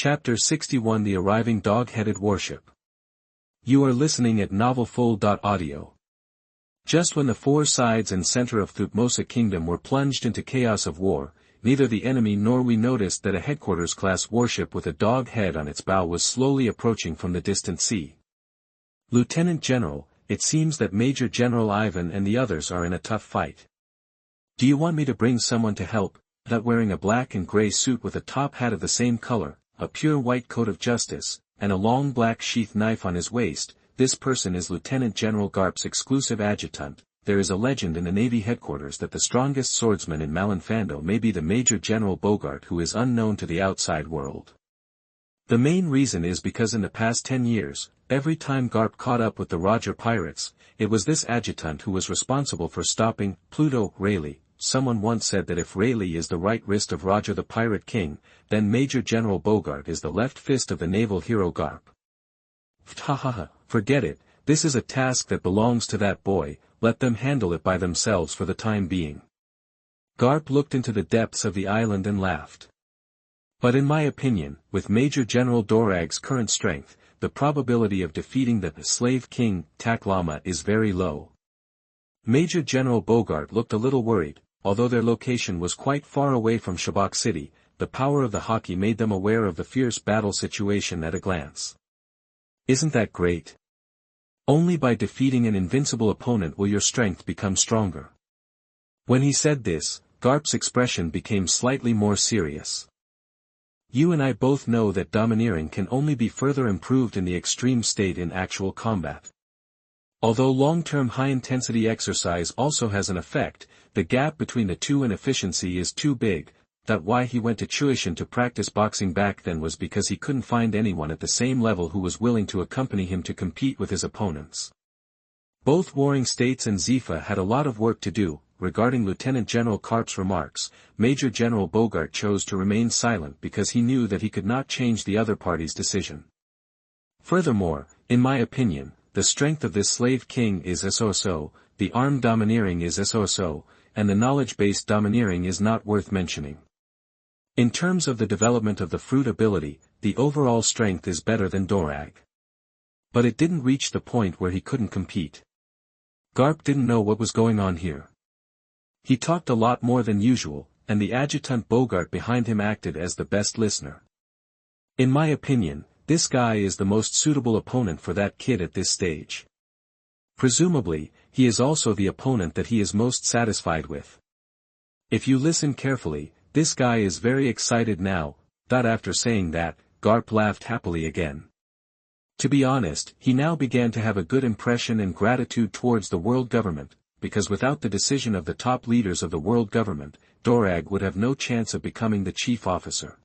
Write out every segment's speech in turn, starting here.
Chapter 61 The Arriving Dog-Headed Warship. You are listening at Audio. Just when the four sides and center of Thutmose Kingdom were plunged into chaos of war, neither the enemy nor we noticed that a headquarters-class warship with a dog head on its bow was slowly approaching from the distant sea. Lieutenant General, it seems that Major General Ivan and the others are in a tough fight. Do you want me to bring someone to help? That wearing a black and gray suit with a top hat of the same color, a pure white coat of justice, and a long black sheath knife on his waist, this person is Lieutenant General Garp's exclusive adjutant. There is a legend in the Navy headquarters that the strongest swordsman in Mtlnovel may be the Major General Bogart, who is unknown to the outside world. The main reason is because in the past 10 years, every time Garp caught up with the Roger pirates, it was this adjutant who was responsible for stopping Pluto Rayleigh. Someone once said that if Rayleigh is the right wrist of Roger the Pirate King, then Major General Bogart is the left fist of the naval hero Garp. Forget it, this is a task that belongs to that boy, let them handle it by themselves for the time being. Garp looked into the depths of the island and laughed. But in my opinion, with Major General Dorag's current strength, the probability of defeating the slave king, Taklama, is very low. Major General Bogart looked a little worried. Although their location was quite far away from Shabak City, the power of the hockey made them aware of the fierce battle situation at a glance. Isn't that great? Only by defeating an invincible opponent will your strength become stronger. When he said this, Garp's expression became slightly more serious. You and I both know that domineering can only be further improved in the extreme state in actual combat. Although long-term high-intensity exercise also has an effect, the gap between the two in efficiency is too big. That why he went to Chuishan to practice boxing back then was because he couldn't find anyone at the same level who was willing to accompany him to compete with his opponents. Both Warring States and Zifa had a lot of work to do. Regarding Lieutenant General Garp's remarks, Major General Bogart chose to remain silent because he knew that he could not change the other party's decision. Furthermore, in my opinion, the strength of this slave king is so-so, the armed domineering is so-so, and the knowledge-based domineering is not worth mentioning. In terms of the development of the fruit ability, the overall strength is better than Dorag. But it didn't reach the point where he couldn't compete. Garp didn't know what was going on here. He talked a lot more than usual, and the adjutant Bogart behind him acted as the best listener. In my opinion, this guy is the most suitable opponent for that kid at this stage. Presumably, he is also the opponent that he is most satisfied with. If you listen carefully, this guy is very excited now. After saying that, Garp laughed happily again. To be honest, he now began to have a good impression and gratitude towards the world government, because without the decision of the top leaders of the world government, Dorag would have no chance of becoming the chief officer.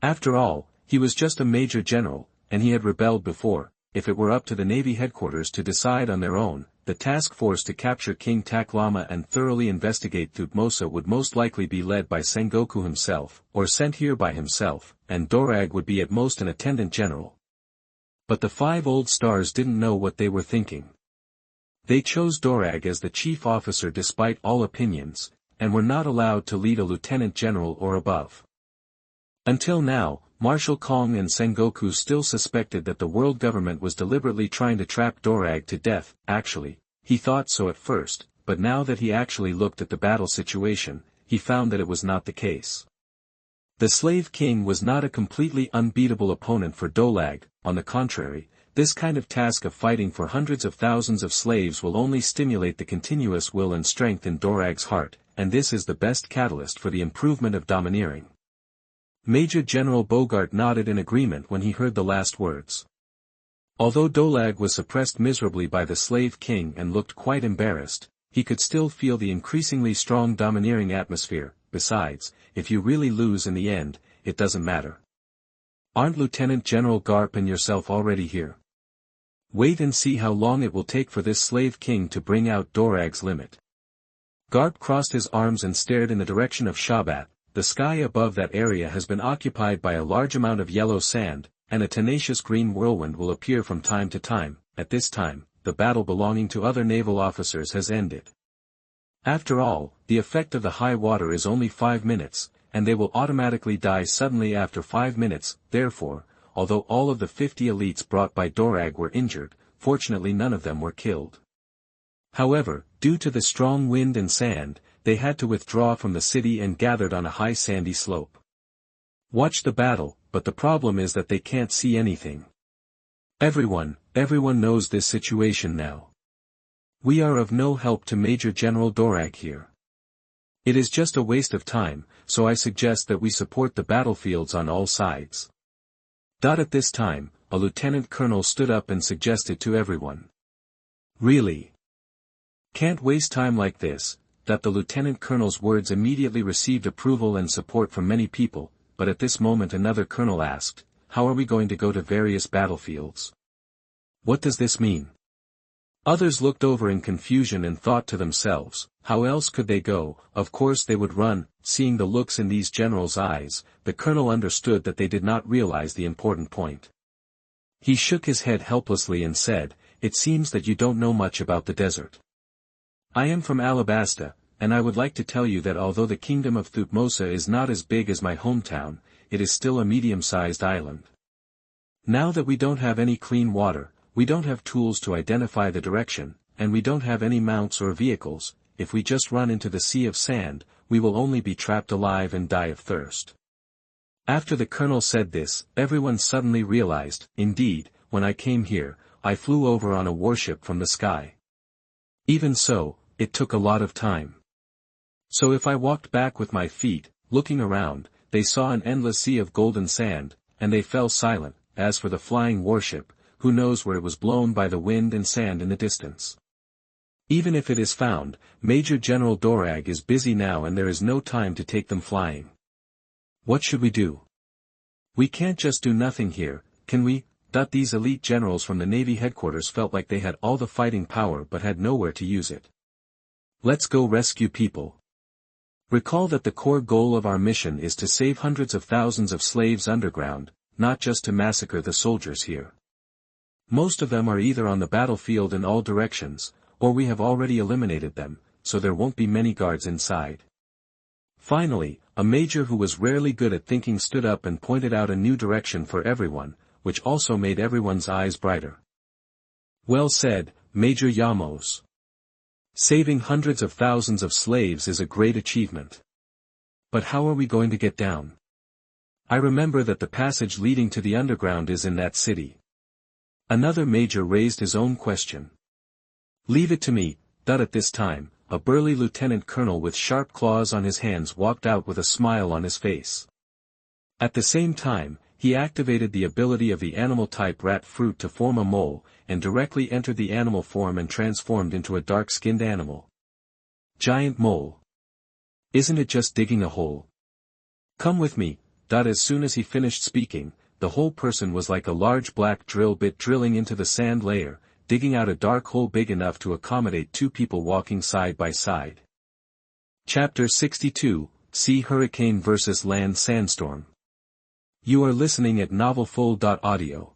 After all, he was just a major general, and he had rebelled before. If it were up to the Navy headquarters to decide on their own, the task force to capture King Taklama and thoroughly investigate Thutmose would most likely be led by Sengoku himself, or sent here by himself, and Dorag would be at most an attendant general. But the 5 old stars didn't know what they were thinking. They chose Dorag as the chief officer despite all opinions, and were not allowed to lead a lieutenant general or above. Until now, Marshal Kong and Sengoku still suspected that the world government was deliberately trying to trap Dorag to death. Actually, he thought so at first, but now that he actually looked at the battle situation, he found that it was not the case. The slave king was not a completely unbeatable opponent for Dorag. On the contrary, this kind of task of fighting for hundreds of thousands of slaves will only stimulate the continuous will and strength in Dorag's heart, and this is the best catalyst for the improvement of domineering. Major General Bogart nodded in agreement when he heard the last words. Although Dorag was suppressed miserably by the slave king and looked quite embarrassed, he could still feel the increasingly strong domineering atmosphere. Besides, if you really lose in the end, it doesn't matter. Aren't Lieutenant General Garp and yourself already here? Wait and see how long it will take for this slave king to bring out Dorag's limit. Garp crossed his arms and stared in the direction of Shabat. The sky above that area has been occupied by a large amount of yellow sand, and a tenacious green whirlwind will appear from time to time. At this time, the battle belonging to other naval officers has ended. After all, the effect of the high water is only 5 minutes, and they will automatically die suddenly after 5 minutes. Therefore, although all of the 50 elites brought by Dorag were injured, fortunately none of them were killed. However, due to the strong wind and sand, they had to withdraw from the city and gathered on a high sandy slope. Watch the battle, but the problem is that they can't see anything. Everyone knows this situation now. We are of no help to Major General Dorag here. It is just a waste of time, so I suggest that we support the battlefields on all sides. At this time, a lieutenant colonel stood up and suggested to everyone. Really? Can't waste time like this. The lieutenant colonel's words immediately received approval and support from many people, but at this moment another colonel asked, how are we going to go to various battlefields? What does this mean? Others looked over in confusion and thought to themselves, how else could they go? Of course they would run. Seeing the looks in these generals' eyes, the colonel understood that they did not realize the important point. He shook his head helplessly and said, it seems that you don't know much about the desert. I am from Alabasta, and I would like to tell you that although the kingdom of Thutmose is not as big as my hometown, it is still a medium-sized island. Now that we don't have any clean water, we don't have tools to identify the direction, and we don't have any mounts or vehicles. If we just run into the sea of sand, we will only be trapped alive and die of thirst. After the colonel said this, everyone suddenly realized, indeed, when I came here, I flew over on a warship from the sky. Even so, it took a lot of time. So if I walked back with my feet, looking around, they saw an endless sea of golden sand, and they fell silent. As for the flying warship, who knows where it was blown by the wind and sand in the distance. Even if it is found, Major General Dorag is busy now and there is no time to take them flying. What should we do? We can't just do nothing here, can we? These elite generals from the Navy headquarters felt like they had all the fighting power but had nowhere to use it. Let's go rescue people. Recall that the core goal of our mission is to save hundreds of thousands of slaves underground, not just to massacre the soldiers here. Most of them are either on the battlefield in all directions, or we have already eliminated them, so there won't be many guards inside. Finally, a major who was rarely good at thinking stood up and pointed out a new direction for everyone, which also made everyone's eyes brighter. Well said, Major Yamos. Saving hundreds of thousands of slaves is a great achievement. But how are we going to get down? I remember that the passage leading to the underground is in that city. Another major raised his own question. Leave it to me. At this time, a burly lieutenant colonel with sharp claws on his hands walked out with a smile on his face. At the same time, he activated the ability of the animal-type rat fruit to form a mole, and directly entered the animal form and transformed into a dark-skinned animal. Giant mole. Isn't it just digging a hole? Come with me. As soon as he finished speaking, the whole person was like a large black drill bit drilling into the sand layer, digging out a dark hole big enough to accommodate 2 people walking side by side. Chapter 62, Sea Hurricane vs. Land Sandstorm. You are listening at Audio.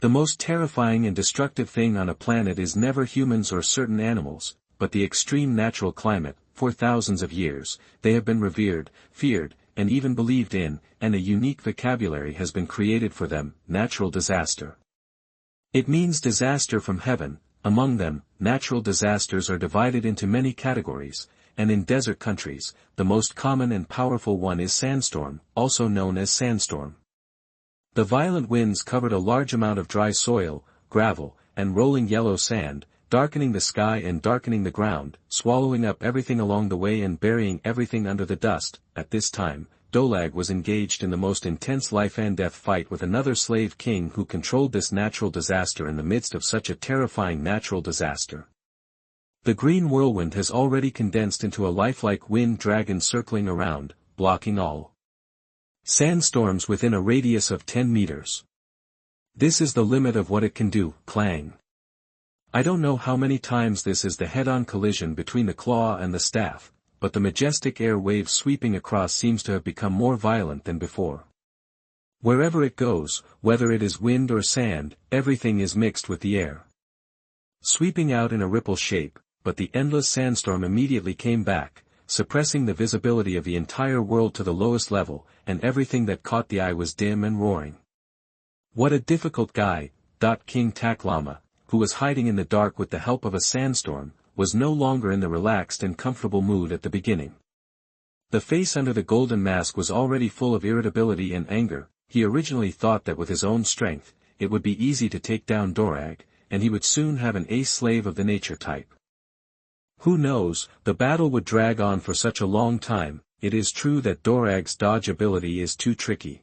The most terrifying and destructive thing on a planet is never humans or certain animals, but the extreme natural climate. For thousands of years, they have been revered, feared, and even believed in, and a unique vocabulary has been created for them, natural disaster. It means disaster from heaven. Among them, natural disasters are divided into many categories, and in desert countries, the most common and powerful one is sandstorm, also known as sandstorm. The violent winds covered a large amount of dry soil, gravel, and rolling yellow sand, darkening the sky and darkening the ground, swallowing up everything along the way and burying everything under the dust. At this time, Dorag was engaged in the most intense life-and-death fight with another slave king who controlled this natural disaster in the midst of such a terrifying natural disaster. The green whirlwind has already condensed into a lifelike wind dragon circling around, blocking all sandstorms within a radius of 10 meters. This is the limit of what it can do. Clang. I don't know how many times this is the head-on collision between the claw and the staff, but the majestic air wave sweeping across seems to have become more violent than before. Wherever it goes, whether it is wind or sand, everything is mixed with the air. Sweeping out in a ripple shape, but the endless sandstorm immediately came back, suppressing the visibility of the entire world to the lowest level, and everything that caught the eye was dim and roaring. What a difficult guy, King Taklama, who was hiding in the dark with the help of a sandstorm, was no longer in the relaxed and comfortable mood at the beginning. The face under the golden mask was already full of irritability and anger. He originally thought that with his own strength, it would be easy to take down Dorag, and he would soon have an ace slave of the nature type. Who knows, the battle would drag on for such a long time. It is true that Dorag's dodge ability is too tricky.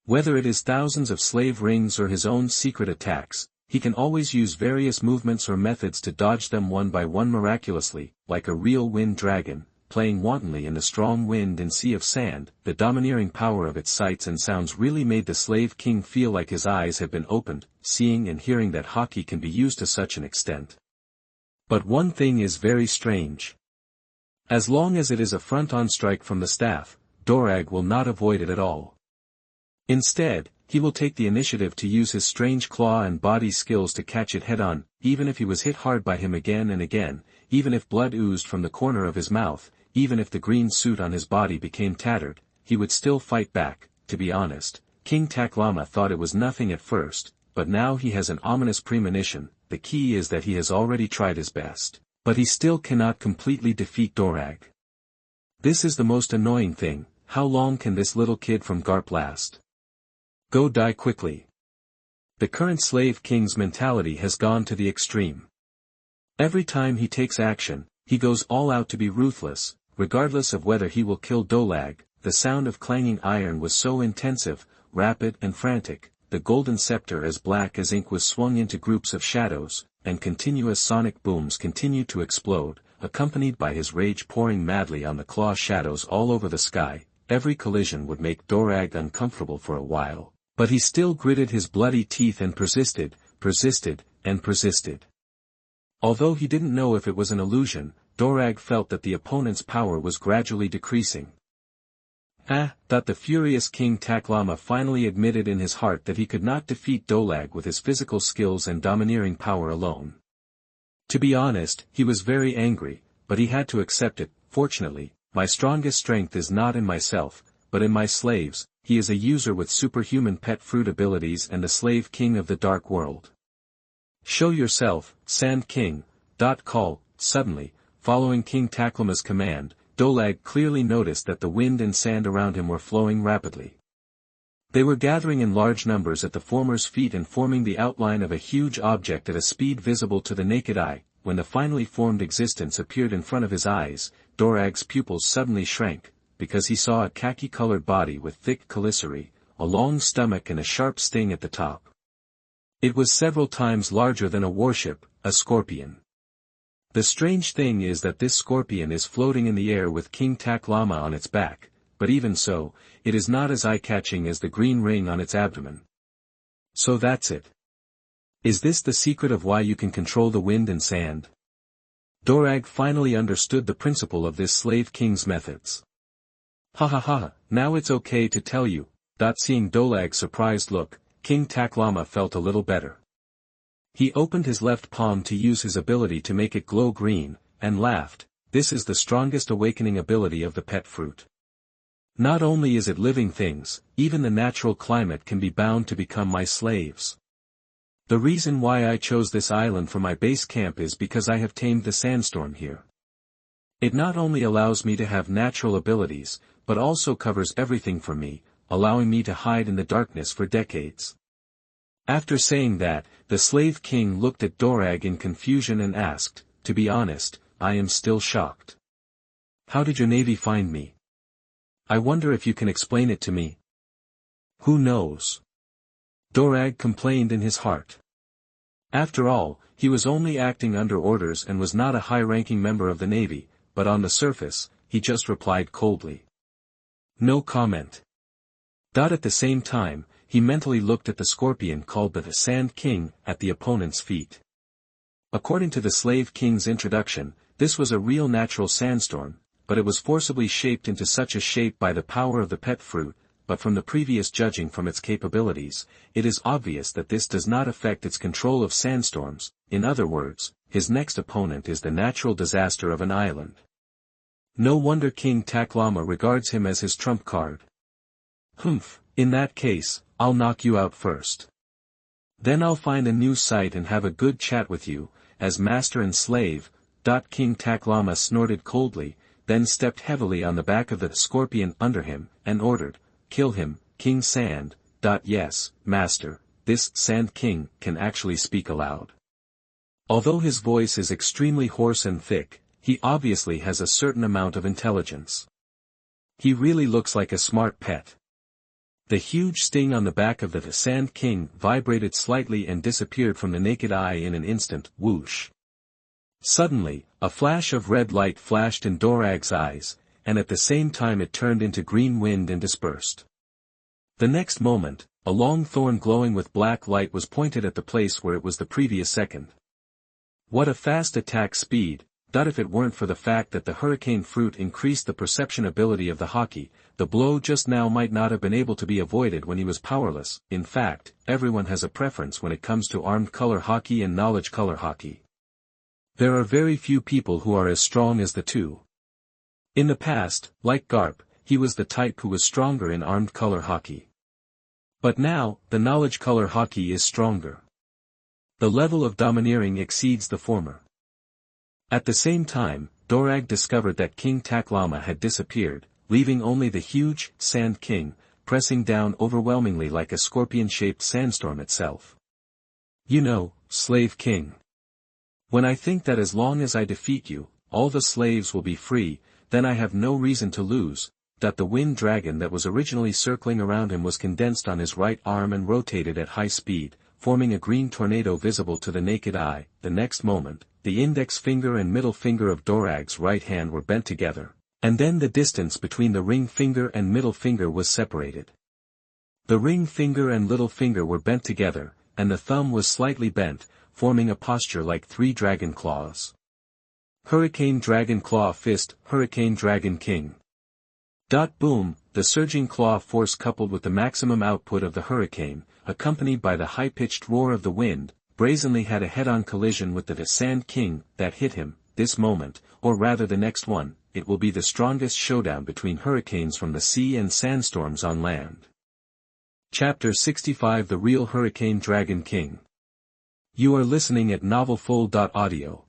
Whether it is thousands of slave rings or his own secret attacks, he can always use various movements or methods to dodge them one by one miraculously, like a real wind dragon, playing wantonly in the strong wind and sea of sand. The domineering power of its sights and sounds really made the slave king feel like his eyes had been opened, seeing and hearing that hockey can be used to such an extent. But one thing is very strange. As long as it is a front-on strike from the staff, Dorag will not avoid it at all. Instead, he will take the initiative to use his strange claw and body skills to catch it head-on, even if he was hit hard by him again and again, even if blood oozed from the corner of his mouth, even if the green suit on his body became tattered, he would still fight back. To be honest, King Taklama thought it was nothing at first, but now he has an ominous premonition. The key is that he has already tried his best, but he still cannot completely defeat Dorag. This is the most annoying thing. How long can this little kid from Garp last? Go die quickly. The current slave king's mentality has gone to the extreme. Every time he takes action, he goes all out to be ruthless, regardless of whether he will kill Dorag. The sound of clanging iron was so intensive, rapid and frantic. The golden scepter as black as ink was swung into groups of shadows, and continuous sonic booms continued to explode, accompanied by his rage pouring madly on the claw shadows all over the sky. Every collision would make Dorag uncomfortable for a while, but he still gritted his bloody teeth and persisted, and persisted. Although he didn't know if it was an illusion, Dorag felt that the opponent's power was gradually decreasing. The furious King Taklama finally admitted in his heart that he could not defeat Dorag with his physical skills and domineering power alone. To be honest, he was very angry, but he had to accept it. Fortunately, my strongest strength is not in myself, but in my slaves. He is a user with superhuman pet fruit abilities and the slave king of the dark world. Show yourself, Sand King. Call. Suddenly, following King Taklama's command, Dorag clearly noticed that the wind and sand around him were flowing rapidly. They were gathering in large numbers at the former's feet and forming the outline of a huge object at a speed visible to the naked eye. When the finely formed existence appeared in front of his eyes, Dorag's pupils suddenly shrank, because he saw a khaki-colored body with thick chelicerae, a long stomach and a sharp sting at the top. It was several times larger than a warship, a scorpion. The strange thing is that this scorpion is floating in the air with King Taklama on its back, but even so, it is not as eye-catching as the green ring on its abdomen. So that's it. Is this the secret of why you can control the wind and sand? Dorag finally understood the principle of this slave king's methods. Now it's okay to tell you. Seeing Dorag's surprised look, King Taklama felt a little better. He opened his left palm to use his ability to make it glow green, and laughed. This is the strongest awakening ability of the pet fruit. Not only is it living things, even the natural climate can be bound to become my slaves. The reason why I chose this island for my base camp is because I have tamed the sandstorm here. It not only allows me to have natural abilities, but also covers everything for me, allowing me to hide in the darkness for decades. After saying that, the slave king looked at Dorag in confusion and asked, to be honest, I am still shocked. How did your navy find me? I wonder if you can explain it to me. Who knows? Dorag complained in his heart. After all, he was only acting under orders and was not a high-ranking member of the navy, but on the surface, he just replied coldly. No comment. At the same time, he mentally looked at the scorpion called the Sand King at the opponent's feet. According to the slave king's introduction, this was a real natural sandstorm, but it was forcibly shaped into such a shape by the power of the pet fruit. But from the previous judging from its capabilities, it is obvious that this does not affect its control of sandstorms. In other words, his next opponent is the natural disaster of an island. No wonder King Taklama regards him as his trump card. Humph, in that case, I'll knock you out first. Then I'll find a new site and have a good chat with you, as master and slave. King Taklama snorted coldly, then stepped heavily on the back of the scorpion under him, and ordered, "Kill him, King Sand." Yes, master, this Sand King can actually speak aloud. Although his voice is extremely hoarse and thick, he obviously has a certain amount of intelligence. He really looks like a smart pet. The huge sting on the back of the Sand King vibrated slightly and disappeared from the naked eye in an instant. Whoosh. Suddenly, a flash of red light flashed in Dorag's eyes, and at the same time it turned into green wind and dispersed. The next moment, a long thorn glowing with black light was pointed at the place where it was the previous second. What a fast attack speed! If it weren't for the fact that the hurricane fruit increased the perception ability of the hockey, the blow just now might not have been able to be avoided when he was powerless. In fact, everyone has a preference when it comes to armed color hockey and knowledge color hockey. There are very few people who are as strong as the two. In the past, like Garp, he was the type who was stronger in armed color hockey. But now, the knowledge color hockey is stronger. The level of domineering exceeds the former. At the same time, Dorag discovered that King Taklama had disappeared, leaving only the huge Sand King, pressing down overwhelmingly like a scorpion-shaped sandstorm itself. You know, Slave King. When I think that as long as I defeat you, all the slaves will be free, then I have no reason to lose. The wind dragon that was originally circling around him was condensed on his right arm and rotated at high speed, forming a green tornado visible to the naked eye. The next moment, the index finger and middle finger of Dorag's right hand were bent together, and then the distance between the ring finger and middle finger was separated. The ring finger and little finger were bent together, and the thumb was slightly bent, forming a posture like three dragon claws. Hurricane Dragon Claw Fist, Hurricane Dragon King. Boom, the surging claw force coupled with the maximum output of the hurricane, accompanied by the high-pitched roar of the wind, brazenly had a head-on collision with the Sand King that hit him. This moment, or rather the next one, it will be the strongest showdown between hurricanes from the sea and sandstorms on land. Chapter 65 The Real Hurricane Dragon King. You are listening at MaleProtagonist.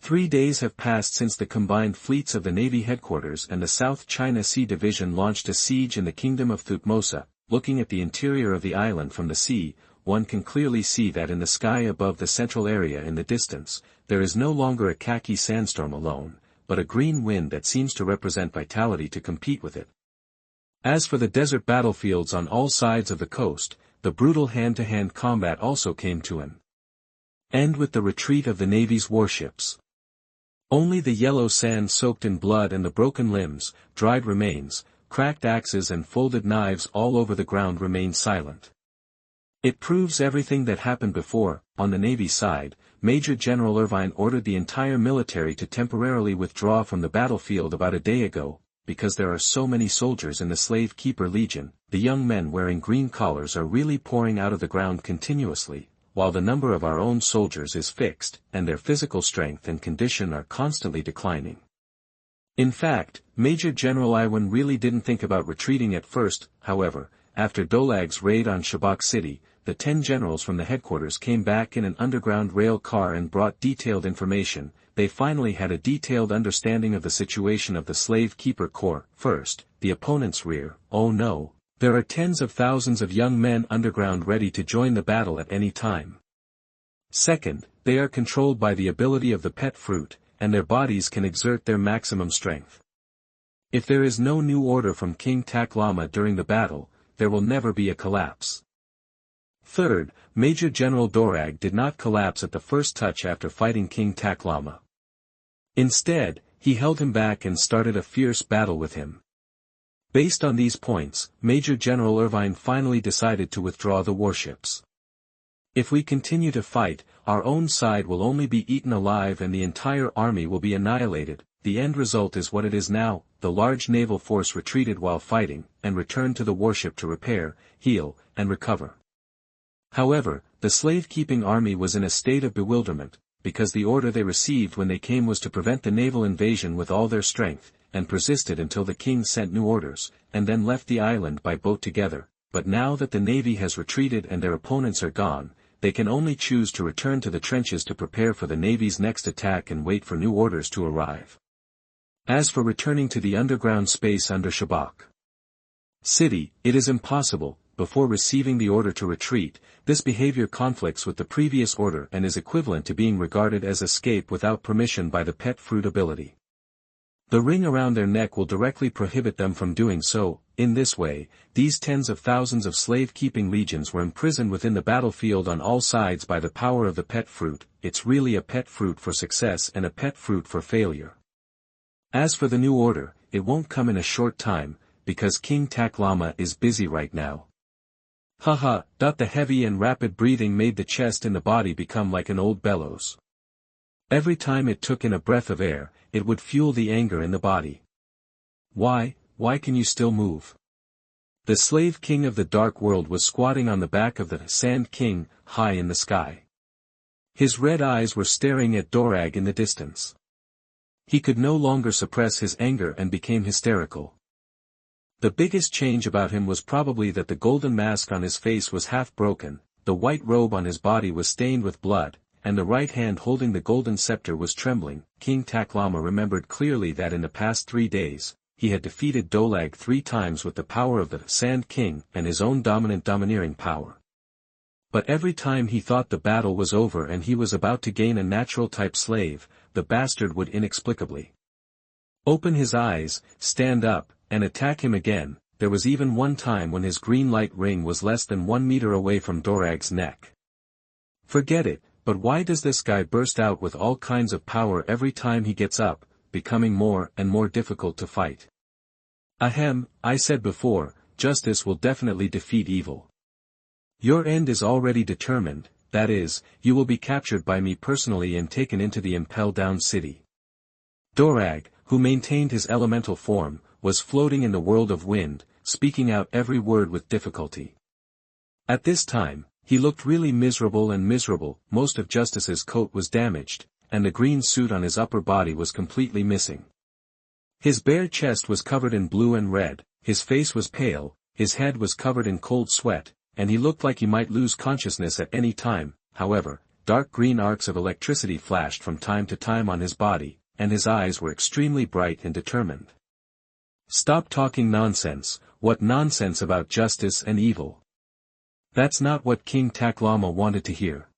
3 days have passed since the combined fleets of the Navy headquarters and the South China Sea Division launched a siege in the Kingdom of Thutmose. Looking at the interior of the island from the sea, one can clearly see that in the sky above the central area in the distance, there is no longer a khaki sandstorm alone, but a green wind that seems to represent vitality to compete with it. As for the desert battlefields on all sides of the coast, the brutal hand-to-hand combat also came to an end with the retreat of the Navy's warships. Only the yellow sand soaked in blood and the broken limbs, dried remains, cracked axes and folded knives all over the ground remained silent. It proves everything that happened before. On the Navy side, Major General Irvine ordered the entire military to temporarily withdraw from the battlefield about a day ago, because there are so many soldiers in the Slave Keeper Legion. The young men wearing green collars are really pouring out of the ground continuously, while the number of our own soldiers is fixed, and their physical strength and condition are constantly declining. In fact, Major General Iwan really didn't think about retreating at first. However, after Dolag's raid on Shabak City, the 10 generals from the headquarters came back in an underground rail car and brought detailed information. They finally had a detailed understanding of the situation of the Slave Keeper Corps. First, the opponent's rear. Oh no, there are tens of thousands of young men underground ready to join the battle at any time. Second, they are controlled by the ability of the pet fruit, and their bodies can exert their maximum strength. If there is no new order from King Taklama during the battle, there will never be a collapse. Third, Major General Dorag did not collapse at the first touch after fighting King Taklama. Instead, he held him back and started a fierce battle with him. Based on these points, Major General Irvine finally decided to withdraw the warships. If we continue to fight, our own side will only be eaten alive and the entire army will be annihilated. The end result is what it is now. The large naval force retreated while fighting, and returned to the warship to repair, heal, and recover. However, the slave-keeping army was in a state of bewilderment. because the order they received when they came was to prevent the naval invasion with all their strength, and persisted until the king sent new orders, and then left the island by boat together. But now that the navy has retreated and their opponents are gone, they can only choose to return to the trenches to prepare for the navy's next attack and wait for new orders to arrive. As for returning to the underground space under Shabak City, it is impossible. Before receiving the order to retreat, this behavior conflicts with the previous order and is equivalent to being regarded as escape without permission by the pet fruit ability. The ring around their neck will directly prohibit them from doing so. In this way, these tens of thousands of slave-keeping legions were imprisoned within the battlefield on all sides by the power of the pet fruit. It's really a pet fruit for success and a pet fruit for failure. As for the new order, it won't come in a short time, because King Taklama is busy right now. Haha, the heavy and rapid breathing made the chest in the body become like an old bellows. Every time it took in a breath of air, it would fuel the anger in the body. Why can you still move? The slave king of the dark world was squatting on the back of the Sand King, high in the sky. His red eyes were staring at Dorag in the distance. He could no longer suppress his anger and became hysterical. The biggest change about him was probably that the golden mask on his face was half broken, the white robe on his body was stained with blood, and the right hand holding the golden scepter was trembling. King Taklama remembered clearly that in the past 3 days, he had defeated Dolag 3 times with the power of the Sand King and his own domineering power. But every time he thought the battle was over and he was about to gain a natural-type slave, the bastard would inexplicably open his eyes, stand up, and attack him again. There was even one time when his green light ring was less than 1 meter away from Dorag's neck. Forget it, but why does this guy burst out with all kinds of power every time he gets up, becoming more and more difficult to fight? Ahem, I said before, justice will definitely defeat evil. Your end is already determined, that is, you will be captured by me personally and taken into the Impel City. Dorag, who maintained his elemental form, was floating in the world of wind, speaking out every word with difficulty. At this time, he looked really miserable. Most of Justice's coat was damaged, and the green suit on his upper body was completely missing. His bare chest was covered in blue and red, his face was pale, his head was covered in cold sweat, and he looked like he might lose consciousness at any time. However, dark green arcs of electricity flashed from time to time on his body, and his eyes were extremely bright and determined. Stop talking nonsense. What nonsense about justice and evil? That's not what King Taklama wanted to hear.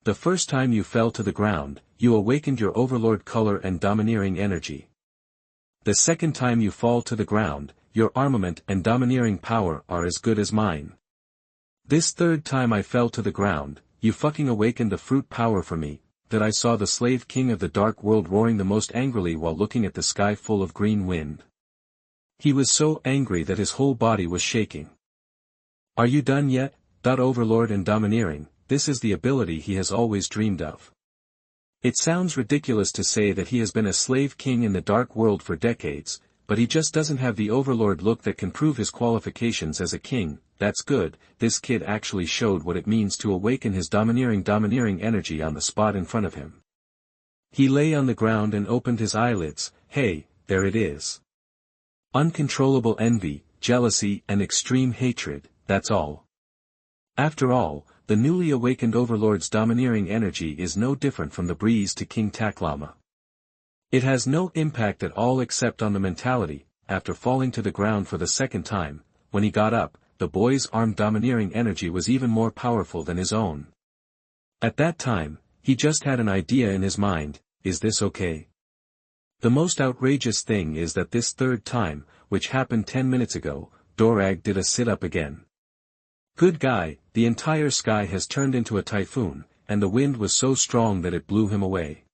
The first time you fell to the ground, you awakened your overlord color and domineering energy. The second time you fall to the ground, your armament and domineering power are as good as mine. This third time I fell to the ground, you fucking awakened the fruit power for me, that I saw the slave king of the dark world roaring the most angrily while looking at the sky full of green wind. He was so angry that his whole body was shaking. Are you done yet? Overlord and domineering, this is the ability he has always dreamed of. It sounds ridiculous to say that he has been a slave king in the dark world for decades, but he just doesn't have the overlord look that can prove his qualifications as a king. That's good, this kid actually showed what it means to awaken his domineering energy on the spot in front of him. He lay on the ground and opened his eyelids. Hey, there it is. Uncontrollable envy, jealousy and extreme hatred, that's all. After all, the newly awakened overlord's domineering energy is no different from the breeze to King Taklama. It has no impact at all except on the mentality. After falling to the ground for the second time, when he got up, the boy's armed domineering energy was even more powerful than his own. At that time, he just had an idea in his mind: is this okay? The most outrageous thing is that this third time, which happened 10 minutes ago, Dorag did a sit-up again. Good guy, the entire sky has turned into a typhoon, and the wind was so strong that it blew him away.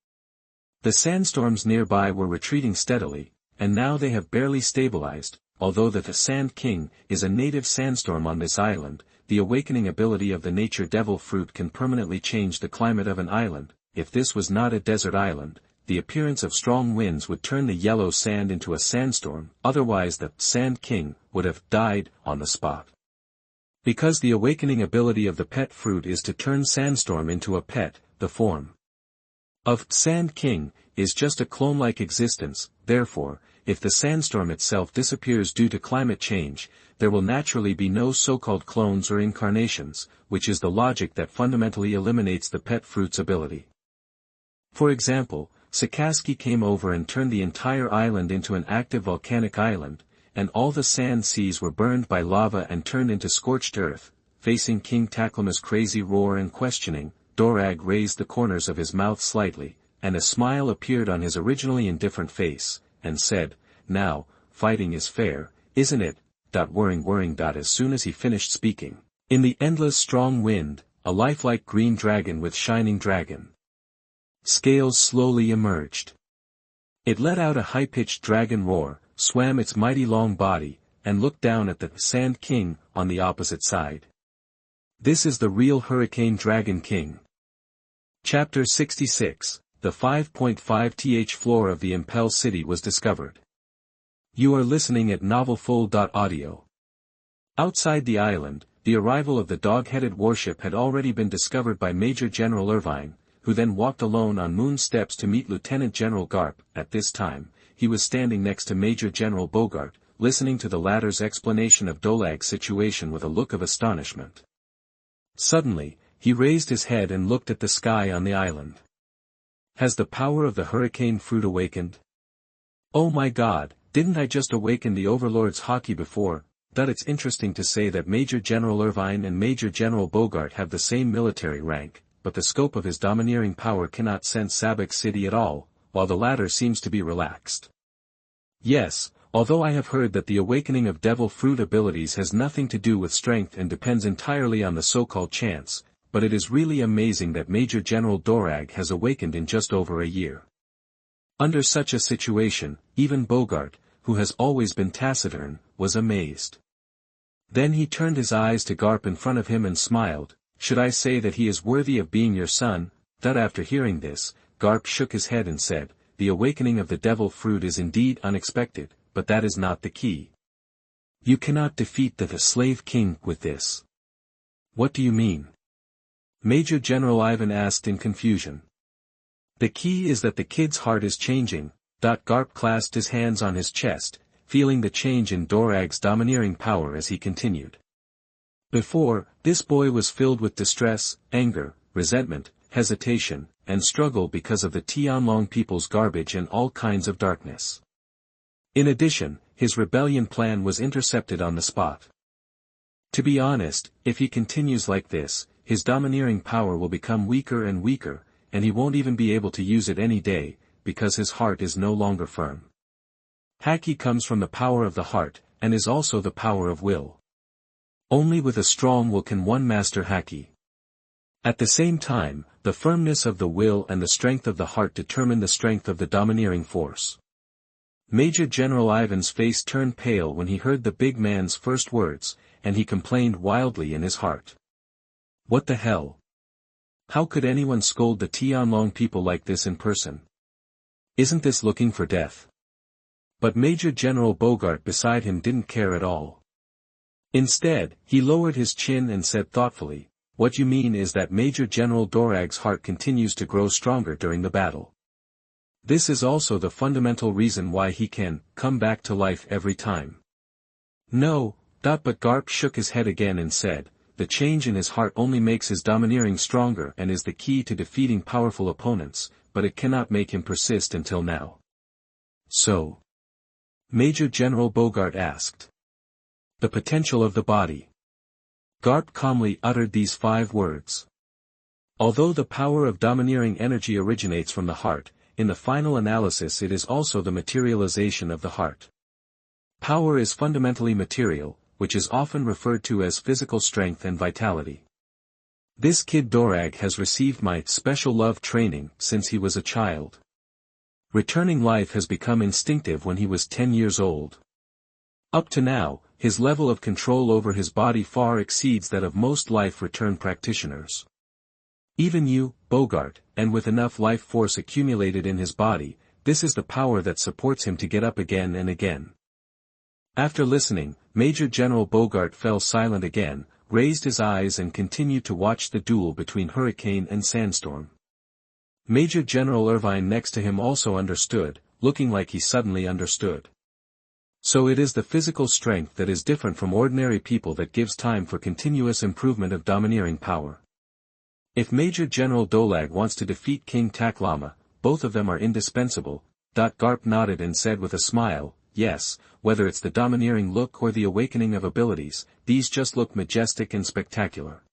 The sandstorms nearby were retreating steadily, and now they have barely stabilized. Although the Sand King is a native sandstorm on this island, the awakening ability of the nature devil fruit can permanently change the climate of an island. If this was not a desert island, the appearance of strong winds would turn the yellow sand into a sandstorm, otherwise the Sand King would have died on the spot. Because the awakening ability of the pet fruit is to turn sandstorm into a pet, the form of Sand King, is just a clone-like existence. Therefore, if the sandstorm itself disappears due to climate change, there will naturally be no so-called clones or incarnations, which is the logic that fundamentally eliminates the pet fruit's ability. For example, Sakaski came over and turned the entire island into an active volcanic island, and all the sand seas were burned by lava and turned into scorched earth. Facing King Taklama's crazy roar and questioning, Dorag raised the corners of his mouth slightly, and a smile appeared on his originally indifferent face, and said, "Now, fighting is fair, isn't it?" Whirring. As soon as he finished speaking, in the endless strong wind, a lifelike green dragon with shining dragon scales slowly emerged. It let out a high-pitched dragon roar, swam its mighty long body, and looked down at the Sand King on the opposite side. This is the real Hurricane Dragon King. Chapter 66, The 5.5th floor of the Impel City was discovered. You are listening at Mtlnovel Audio. Outside the island, the arrival of the dog-headed warship had already been discovered by Major General Irvine, who then walked alone on Moon steps to meet Lieutenant General Garp. At this time, he was standing next to Major General Bogart, listening to the latter's explanation of Dolag's situation with a look of astonishment. Suddenly, he raised his head and looked at the sky on the island. Has the power of the hurricane fruit awakened? Oh my God, didn't I just awaken the Overlord's hockey before? That it's interesting to say that Major General Irvine and Major General Bogart have the same military rank, but the scope of his domineering power cannot sense Sabak City at all, while the latter seems to be relaxed. Yes, although I have heard that the awakening of devil fruit abilities has nothing to do with strength and depends entirely on the so-called chance, but it is really amazing that Major General Dorag has awakened in just over a year. Under such a situation, even Bogart, who has always been taciturn, was amazed. Then he turned his eyes to Garp in front of him and smiled. Should I say that he is worthy of being your son? That after hearing this, Garp shook his head and said, the awakening of the devil fruit is indeed unexpected, but that is not the key. You cannot defeat the slave king with this. What do you mean? Major General Ivan asked in confusion. The key is that the kid's heart is changing. Garp clasped his hands on his chest, feeling the change in Dorag's domineering power as he continued. Before, this boy was filled with distress, anger, resentment, hesitation, and struggle because of the Tianlong people's garbage and all kinds of darkness. In addition, his rebellion plan was intercepted on the spot. To be honest, if he continues like this, his domineering power will become weaker and weaker, and he won't even be able to use it any day, because his heart is no longer firm. Haki comes from the power of the heart, and is also the power of will. Only with a strong will can one master Haki. At the same time, the firmness of the will and the strength of the heart determine the strength of the domineering force. Major General Ivan's face turned pale when he heard the big man's first words, and he complained wildly in his heart. What the hell? How could anyone scold the Tianlong people like this in person? Isn't this looking for death? But Major General Bogart beside him didn't care at all. Instead, he lowered his chin and said thoughtfully, what you mean is that Major General Dorag's heart continues to grow stronger during the battle. This is also the fundamental reason why he can come back to life every time. No, but Garp shook his head again and said, the change in his heart only makes his domineering stronger and is the key to defeating powerful opponents, but it cannot make him persist until now. So? Major General Bogart asked. The potential of the body. Garp calmly uttered these 5 words. Although the power of domineering energy originates from the heart, in the final analysis it is also the materialization of the heart. Power is fundamentally material, which is often referred to as physical strength and vitality. This kid Dorag has received my special love training since he was a child. Returning life has become instinctive when he was 10 years old. Up to now, his level of control over his body far exceeds that of most life return practitioners. Even you, Bogart, and with enough life force accumulated in his body, this is the power that supports him to get up again and again. After listening, Major General Bogart fell silent again, raised his eyes and continued to watch the duel between Hurricane and Sandstorm. Major General Irvine next to him also understood, looking like he suddenly understood. So it is the physical strength that is different from ordinary people that gives time for continuous improvement of domineering power. If Major General Dolag wants to defeat King Taklama, both of them are indispensable. Garp nodded and said with a smile, yes, whether it's the domineering look or the awakening of abilities, these just look majestic and spectacular.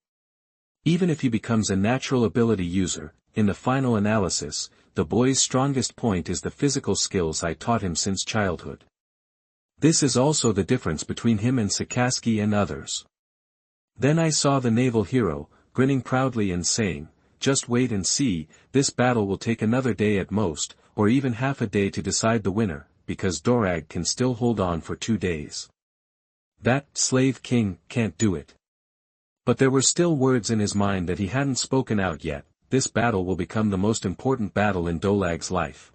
Even if he becomes a natural ability user, in the final analysis, the boy's strongest point is the physical skills I taught him since childhood. This is also the difference between him and Sakaski and others. Then I saw the naval hero, grinning proudly and saying, just wait and see, this battle will take another day at most, or even half a day to decide the winner, because Dorag can still hold on for 2 days. That slave king can't do it. But there were still words in his mind that he hadn't spoken out yet. This battle will become the most important battle in Dolag's life.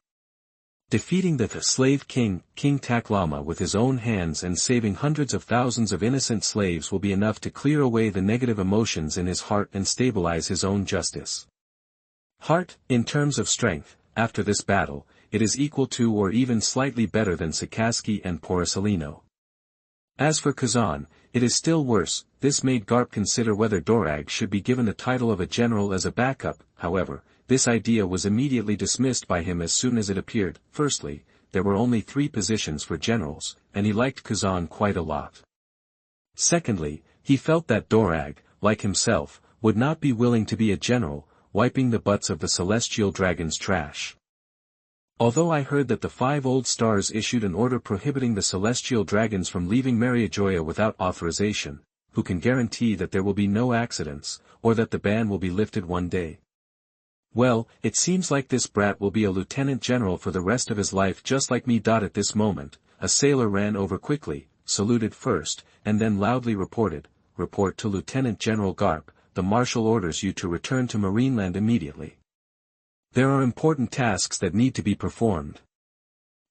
Defeating the slave king, King Taklama with his own hands and saving hundreds of thousands of innocent slaves will be enough to clear away the negative emotions in his heart and stabilize his own justice. Heart, in terms of strength, after this battle, it is equal to or even slightly better than Sakaski and Porisalino. As for Kazan, it is still worse. This made Garp consider whether Dorag should be given the title of a general as a backup. However, this idea was immediately dismissed by him as soon as it appeared. Firstly, there were only 3 positions for generals, and he liked Kazan quite a lot. Secondly, he felt that Dorag, like himself, would not be willing to be a general, wiping the butts of the celestial dragon's trash. Although I heard that the 5 old stars issued an order prohibiting the celestial dragons from leaving Mariajoya without authorization, who can guarantee that there will be no accidents, or that the ban will be lifted one day? Well, it seems like this brat will be a lieutenant general for the rest of his life just like me. At this moment, a sailor ran over quickly, saluted first, and then loudly reported, "Report to Lieutenant General Garp, the Marshal orders you to return to Marineland immediately. There are important tasks that need to be performed."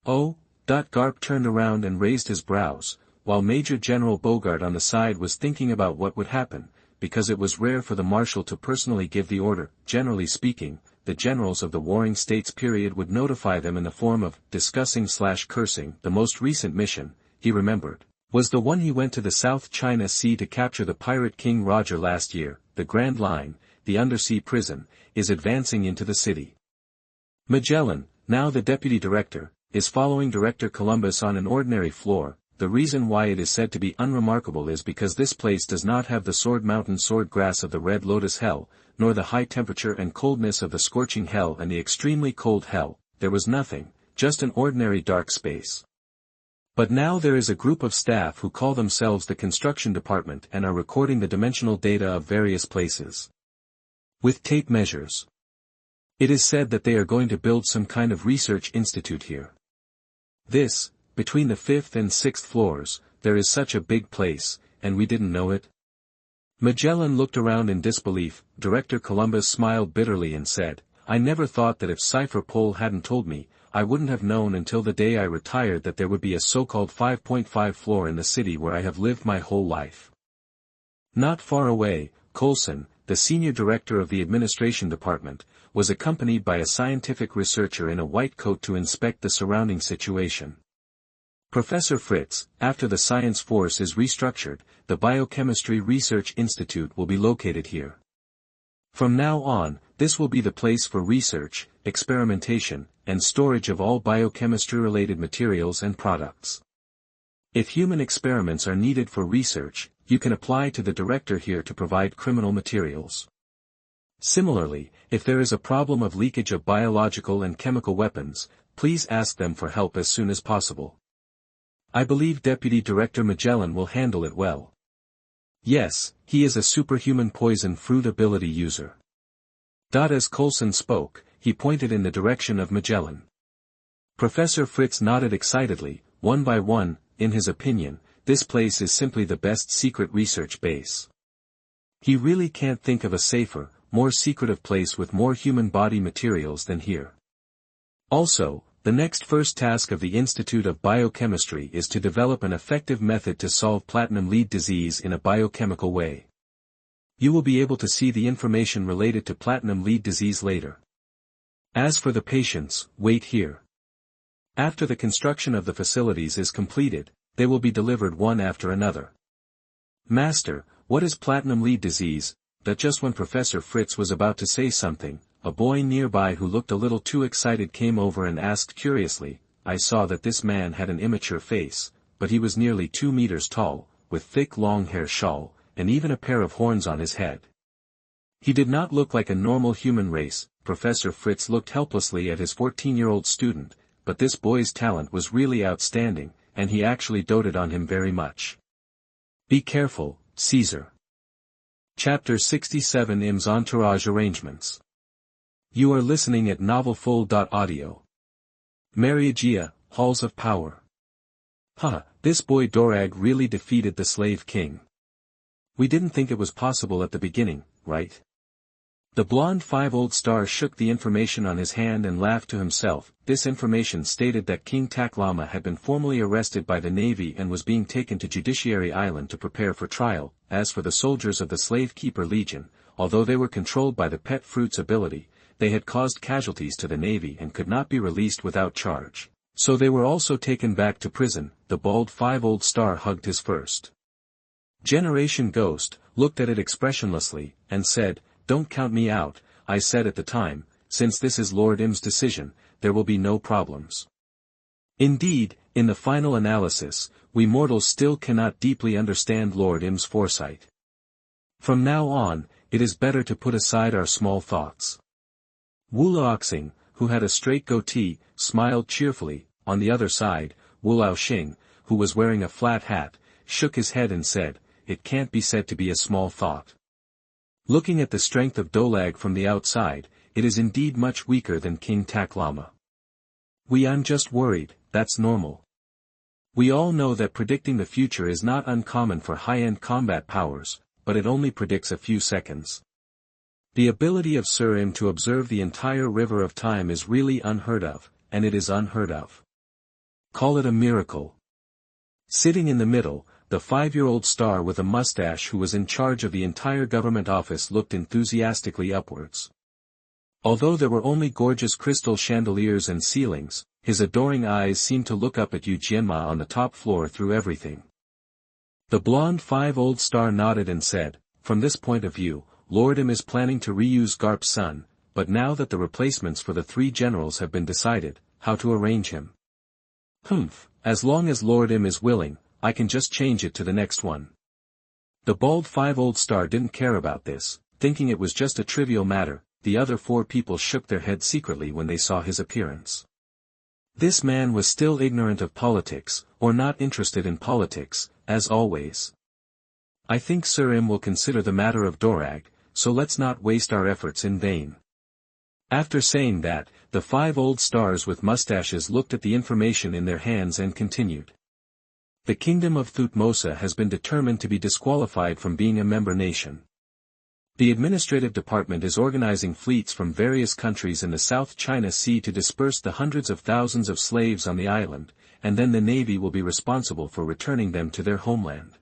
Oh, Garp turned around and raised his brows, while Major General Bogart on the side was thinking about what would happen, because it was rare for the Marshal to personally give the order. Generally speaking, the generals of the Warring States period would notify them in the form of discussing/cursing. The most recent mission, he remembered, was the one he went to the South China Sea to capture the pirate King Roger last year. The Grand Line, the undersea prison, is advancing into the city. Magellan, now the deputy director, is following Director Columbus on an ordinary floor. The reason why it is said to be unremarkable is because this place does not have the sword mountain sword grass of the Red Lotus Hell, nor the high temperature and coldness of the scorching hell and the extremely cold hell. There was nothing, just an ordinary dark space. But now there is a group of staff who call themselves the construction department and are recording the dimensional data of various places. With tape measures. It is said that they are going to build some kind of research institute here. This, between the 5th and 6th floors, there is such a big place, and we didn't know it? Magellan looked around in disbelief. Director Columbus smiled bitterly and said, "I never thought that if Cipher Pol hadn't told me, I wouldn't have known until the day I retired that there would be a so-called 5.5 floor in the city where I have lived my whole life." Not far away, Coulson, the senior director of the administration department, was accompanied by a scientific researcher in a white coat to inspect the surrounding situation. Professor Fritz, after the science force is restructured, the Biochemistry Research Institute will be located here. From now on, this will be the place for research, experimentation, and storage of all biochemistry-related materials and products. If human experiments are needed for research, you can apply to the director here to provide criminal materials. Similarly, if there is a problem of leakage of biological and chemical weapons, please ask them for help as soon as possible. I believe Deputy Director Magellan will handle it well. Yes, he is a superhuman poison fruit ability user. As Coulson spoke, he pointed in the direction of Magellan. Professor Fritz nodded excitedly. One by one, in his opinion, this place is simply the best secret research base. He really can't think of a safer, more secretive place with more human body materials than here. Also, the next first task of the Institute of Biochemistry is to develop an effective method to solve platinum lead disease in a biochemical way. You will be able to see the information related to platinum lead disease later. As for the patients, wait here. After the construction of the facilities is completed, they will be delivered one after another. Master, what is platinum lead disease? That just when Professor Fritz was about to say something, a boy nearby who looked a little too excited came over and asked curiously. I saw that this man had an immature face, but he was nearly 2 meters tall, with thick long hair shawl, and even a pair of horns on his head. He did not look like a normal human race. Professor Fritz looked helplessly at his 14-year-old student, but this boy's talent was really outstanding, and he actually doted on him very much. Be careful, Caesar. Chapter 67 Im's Entourage Arrangements. You are listening at novelfull.audio. Mariagia, Halls of Power. This boy Dorag really defeated the slave king. We didn't think it was possible at the beginning, right? The blonde 5-old star shook the information on his hand and laughed to himself. This information stated that King Taklama had been formally arrested by the Navy and was being taken to Judiciary Island to prepare for trial. As for the soldiers of the Slave Keeper Legion, although they were controlled by the Pet Fruit's ability, they had caused casualties to the Navy and could not be released without charge. So they were also taken back to prison. The bald 5-old star hugged his first generation ghost, looked at it expressionlessly, and said, "Don't count me out." I said at the time, since this is Lord Im's decision, there will be no problems. Indeed, in the final analysis, we mortals still cannot deeply understand Lord Im's foresight. From now on, it is better to put aside our small thoughts. Wulaoxing, who had a straight goatee, smiled cheerfully. On the other side, Wulaoxing, who was wearing a flat hat, shook his head and said, "It can't be said to be a small thought. Looking at the strength of Dolag from the outside, it is indeed much weaker than King Taklama. I'm just worried, that's normal. We all know that predicting the future is not uncommon for high-end combat powers, but it only predicts a few seconds. The ability of Sir Im to observe the entire river of time is really unheard of, and it is unheard of. Call it a miracle." Sitting in the middle, the 5-year-old star with a mustache who was in charge of the entire government office looked enthusiastically upwards. Although there were only gorgeous crystal chandeliers and ceilings, his adoring eyes seemed to look up at Yu Jianma on the top floor through everything. The blonde 5-old star nodded and said, "From this point of view, Lord Im is planning to reuse Garp's son, but now that the replacements for the 3 generals have been decided, how to arrange him? As long as Lord Im is willing, I can just change it to the next one." The bald 5-old star didn't care about this, thinking it was just a trivial matter. The other 4 people shook their heads secretly when they saw his appearance. This man was still ignorant of politics, or not interested in politics, as always. "I think Sir Im will consider the matter of Dorag, so let's not waste our efforts in vain." After saying that, the 5 old stars with mustaches looked at the information in their hands and continued. The kingdom of Thutmosa has been determined to be disqualified from being a member nation. The administrative department is organizing fleets from various countries in the South China Sea to disperse the hundreds of thousands of slaves on the island, and then the Navy will be responsible for returning them to their homeland.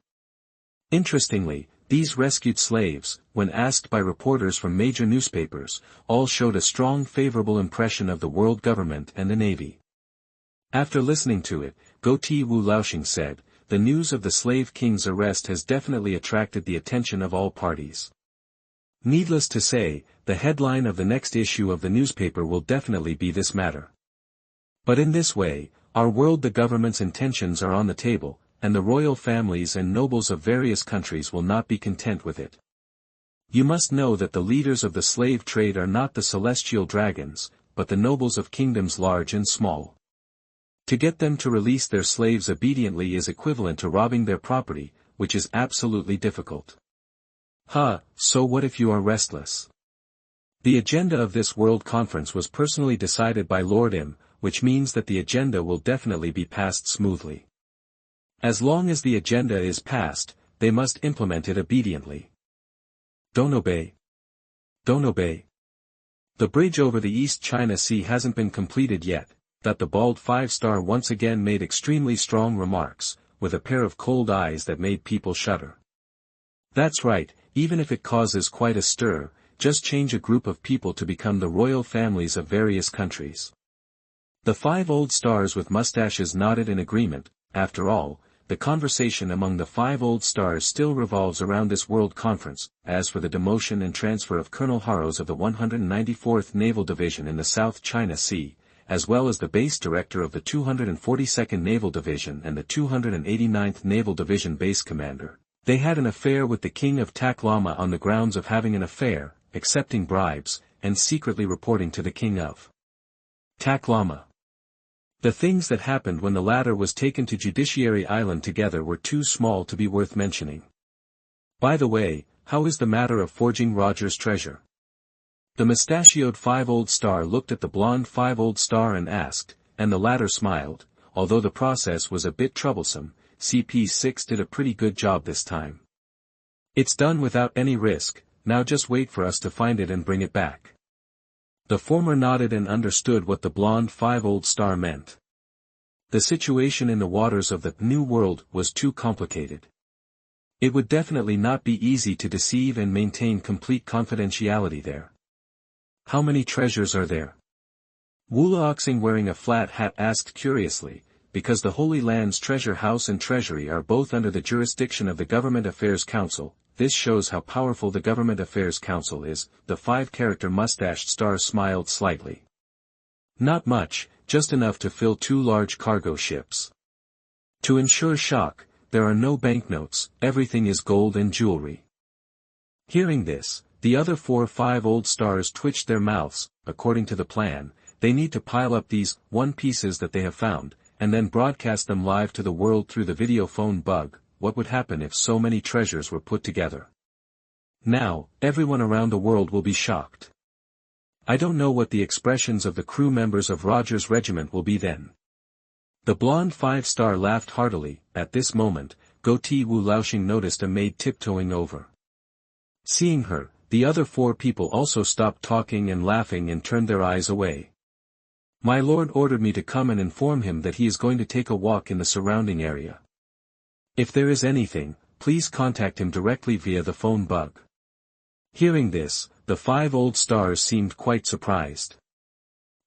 Interestingly, these rescued slaves, when asked by reporters from major newspapers, all showed a strong favorable impression of the world government and the Navy. After listening to it, Goatee Wu Laoxing said, "The news of the slave king's arrest has definitely attracted the attention of all parties. Needless to say, the headline of the next issue of the newspaper will definitely be this matter. But in this way, our world the government's intentions are on the table, and the royal families and nobles of various countries will not be content with it. You must know that the leaders of the slave trade are not the celestial dragons, but the nobles of kingdoms large and small. To get them to release their slaves obediently is equivalent to robbing their property, which is absolutely difficult. So what if you are restless? The agenda of this World Conference was personally decided by Lord Im, which means that the agenda will definitely be passed smoothly. As long as the agenda is passed, they must implement it obediently. Don't obey. Don't obey. The bridge over the East China Sea hasn't been completed yet, that the bald 5-star once again made extremely strong remarks, with a pair of cold eyes that made people shudder. That's right, even if it causes quite a stir, just change a group of people to become the royal families of various countries. The 5 old stars with mustaches nodded in agreement. After all, the conversation among the 5 old stars still revolves around this World Conference. As for the demotion and transfer of Colonel Harrows of the 194th Naval Division in the South China Sea, as well as the base director of the 242nd Naval Division and the 289th Naval Division base commander, they had an affair with the King of Taklama on the grounds of having an affair, accepting bribes, and secretly reporting to the King of Taklama. The things that happened when the latter was taken to Judiciary Island together were too small to be worth mentioning. By the way, how is the matter of forging Roger's treasure? The mustachioed 5 old star looked at the blonde 5 old star and asked, and the latter smiled. Although the process was a bit troublesome, CP6 did a pretty good job this time. It's done without any risk, now just wait for us to find it and bring it back. The former nodded and understood what the blonde 5 old star meant. The situation in the waters of the New World was too complicated. It would definitely not be easy to deceive and maintain complete confidentiality there. How many treasures are there? Wulaoxing wearing a flat hat asked curiously, because the Holy Land's treasure house and treasury are both under the jurisdiction of the Government Affairs Council. This shows how powerful the Government Affairs Council is. The 5-character mustached star smiled slightly. Not much, just enough to fill 2 large cargo ships. To ensure shock, there are no banknotes, everything is gold and jewelry. Hearing this, the other 5 old stars twitched their mouths. According to the plan, they need to pile up these 1 pieces that they have found, and then broadcast them live to the world through the video phone bug. What would happen if so many treasures were put together? Now, everyone around the world will be shocked. I don't know what the expressions of the crew members of Roger's regiment will be then. The blonde 5-star laughed heartily. At this moment, Goatee Wu Laoxing noticed a maid tiptoeing over. Seeing her, the other 4 people also stopped talking and laughing and turned their eyes away. My lord ordered me to come and inform him that he is going to take a walk in the surrounding area. If there is anything, please contact him directly via the phone bug. Hearing this, the 5 old stars seemed quite surprised.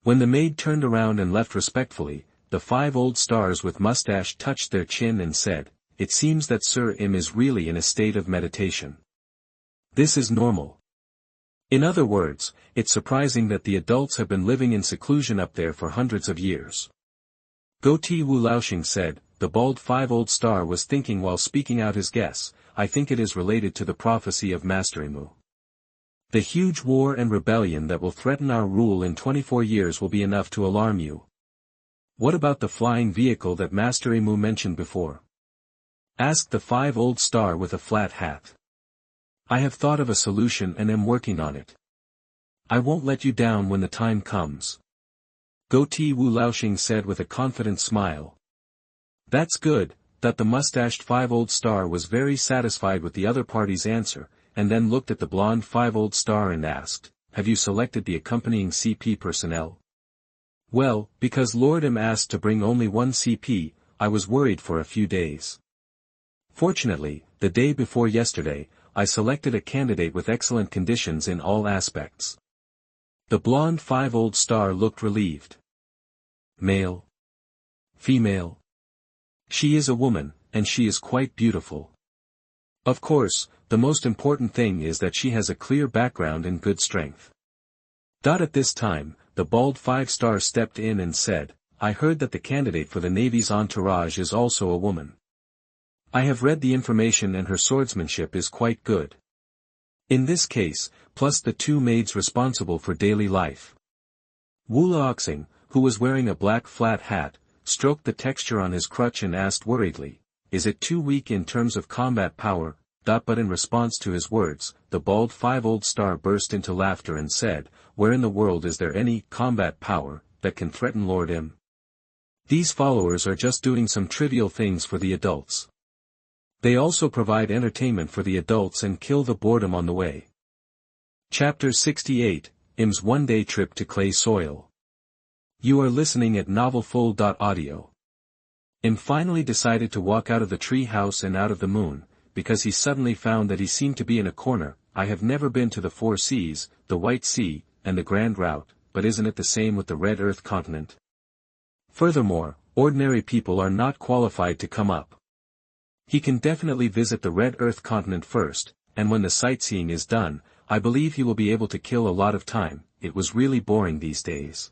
When the maid turned around and left respectfully, the 5 old stars with mustache touched their chin and said, "It seems that Sir Im is really in a state of meditation. This is normal. In other words, it's surprising that the adults have been living in seclusion up there for hundreds of years." Goatee Wu Laoxing said. The bald 5 old star was thinking while speaking out his guess. I think it is related to the prophecy of Master Imu. The huge war and rebellion that will threaten our rule in 24 years will be enough to alarm you. What about the flying vehicle that Master Imu mentioned before? Asked the 5 old star with a flat hat. I have thought of a solution and am working on it. I won't let you down when the time comes. Goatee Wu Laoxing said with a confident smile. That's good. That the mustached 5 old star was very satisfied with the other party's answer, and then looked at the blonde 5 old star and asked, have you selected the accompanying CP personnel? Well, because Lord M asked to bring only 1 CP, I was worried for a few days. Fortunately, the day before yesterday, I selected a candidate with excellent conditions in all aspects. The blonde 5 old star looked relieved. Male? Female? She is a woman, and she is quite beautiful. Of course, the most important thing is that she has a clear background and good strength. At this time, the bald 5-star stepped in and said, I heard that the candidate for the Navy's entourage is also a woman. I have read the information and her swordsmanship is quite good. In this case, plus the 2 maids responsible for daily life. Wulaoxing, who was wearing a black flat hat, stroked the texture on his crutch and asked worriedly, is it too weak in terms of combat power? But in response to his words, the bald 5 old star burst into laughter and said, where in the world is there any combat power that can threaten Lord M? These followers are just doing some trivial things for the adults. They also provide entertainment for the adults and kill the boredom on the way. Chapter 68, Im's one-day trip to clay soil. You are listening at novelfull.audio. Im finally decided to walk out of the tree house and out of the moon, because he suddenly found that he seemed to be in a corner, I have never been to the Four Seas, the White Sea, and the Grand Route, but isn't it the same with the Red Earth continent? Furthermore, ordinary people are not qualified to come up. He can definitely visit the Red Earth continent first, and when the sightseeing is done, I believe he will be able to kill a lot of time. It was really boring these days.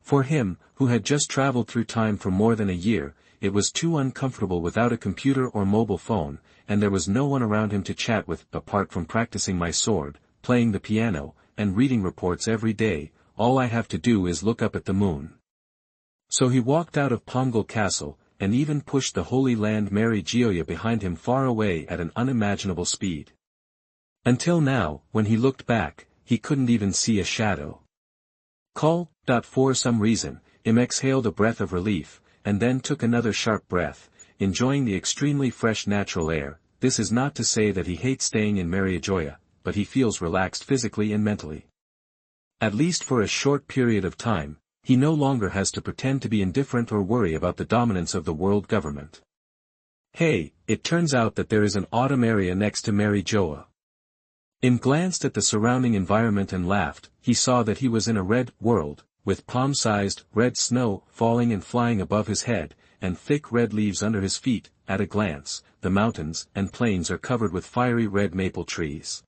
For him, who had just traveled through time for more than a year, it was too uncomfortable without a computer or mobile phone, and there was no one around him to chat with, apart from practicing my sword, playing the piano, and reading reports every day. All I have to do is look up at the moon. So he walked out of Pongal Castle, and even pushed the Holy Land Mary Gioia behind him far away at an unimaginable speed. Until now, when he looked back, he couldn't even see a shadow. For some reason, exhaled a breath of relief, and then took another sharp breath, enjoying the extremely fresh natural air. This is not to say that he hates staying in Mary Gioia, but he feels relaxed physically and mentally. At least for a short period of time, he no longer has to pretend to be indifferent or worry about the dominance of the world government. Hey, it turns out that there is an autumn area next to Mary Gioia. Glanced at the surrounding environment and laughed. He saw that he was in a red world, with palm-sized, red snow falling and flying above his head, and thick red leaves under his feet. At a glance, the mountains and plains are covered with fiery red maple trees.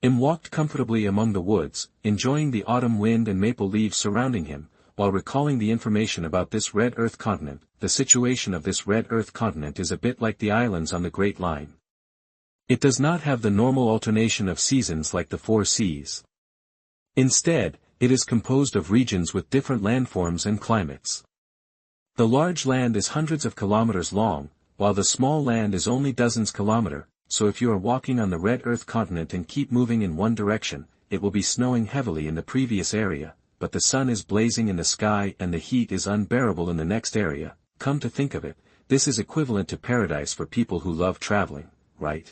Walked comfortably among the woods, enjoying the autumn wind and maple leaves surrounding him, while recalling the information about this Red Earth continent. The situation of this Red Earth continent is a bit like the islands on the Great Line. It does not have the normal alternation of seasons like the Four Seas. Instead, it is composed of regions with different landforms and climates. The large land is hundreds of kilometers long, while the small land is only dozens kilometers. So if you are walking on the Red Earth continent and keep moving in one direction, it will be snowing heavily in the previous area, but the sun is blazing in the sky and the heat is unbearable in the next area. Come to think of it, this is equivalent to paradise for people who love traveling, right?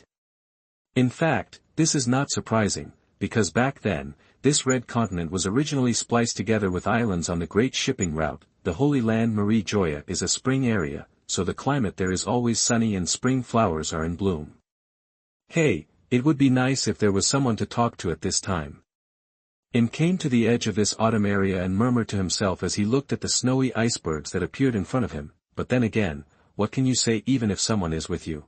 In fact, this is not surprising, because back then, this red continent was originally spliced together with islands on the great shipping route. The Holy Land Mary Gioia is a spring area, so the climate there is always sunny and spring flowers are in bloom. Hey, it would be nice if there was someone to talk to at this time. Came to the edge of this autumn area and murmured to himself as he looked at the snowy icebergs that appeared in front of him. But then again, what can you say even if someone is with you?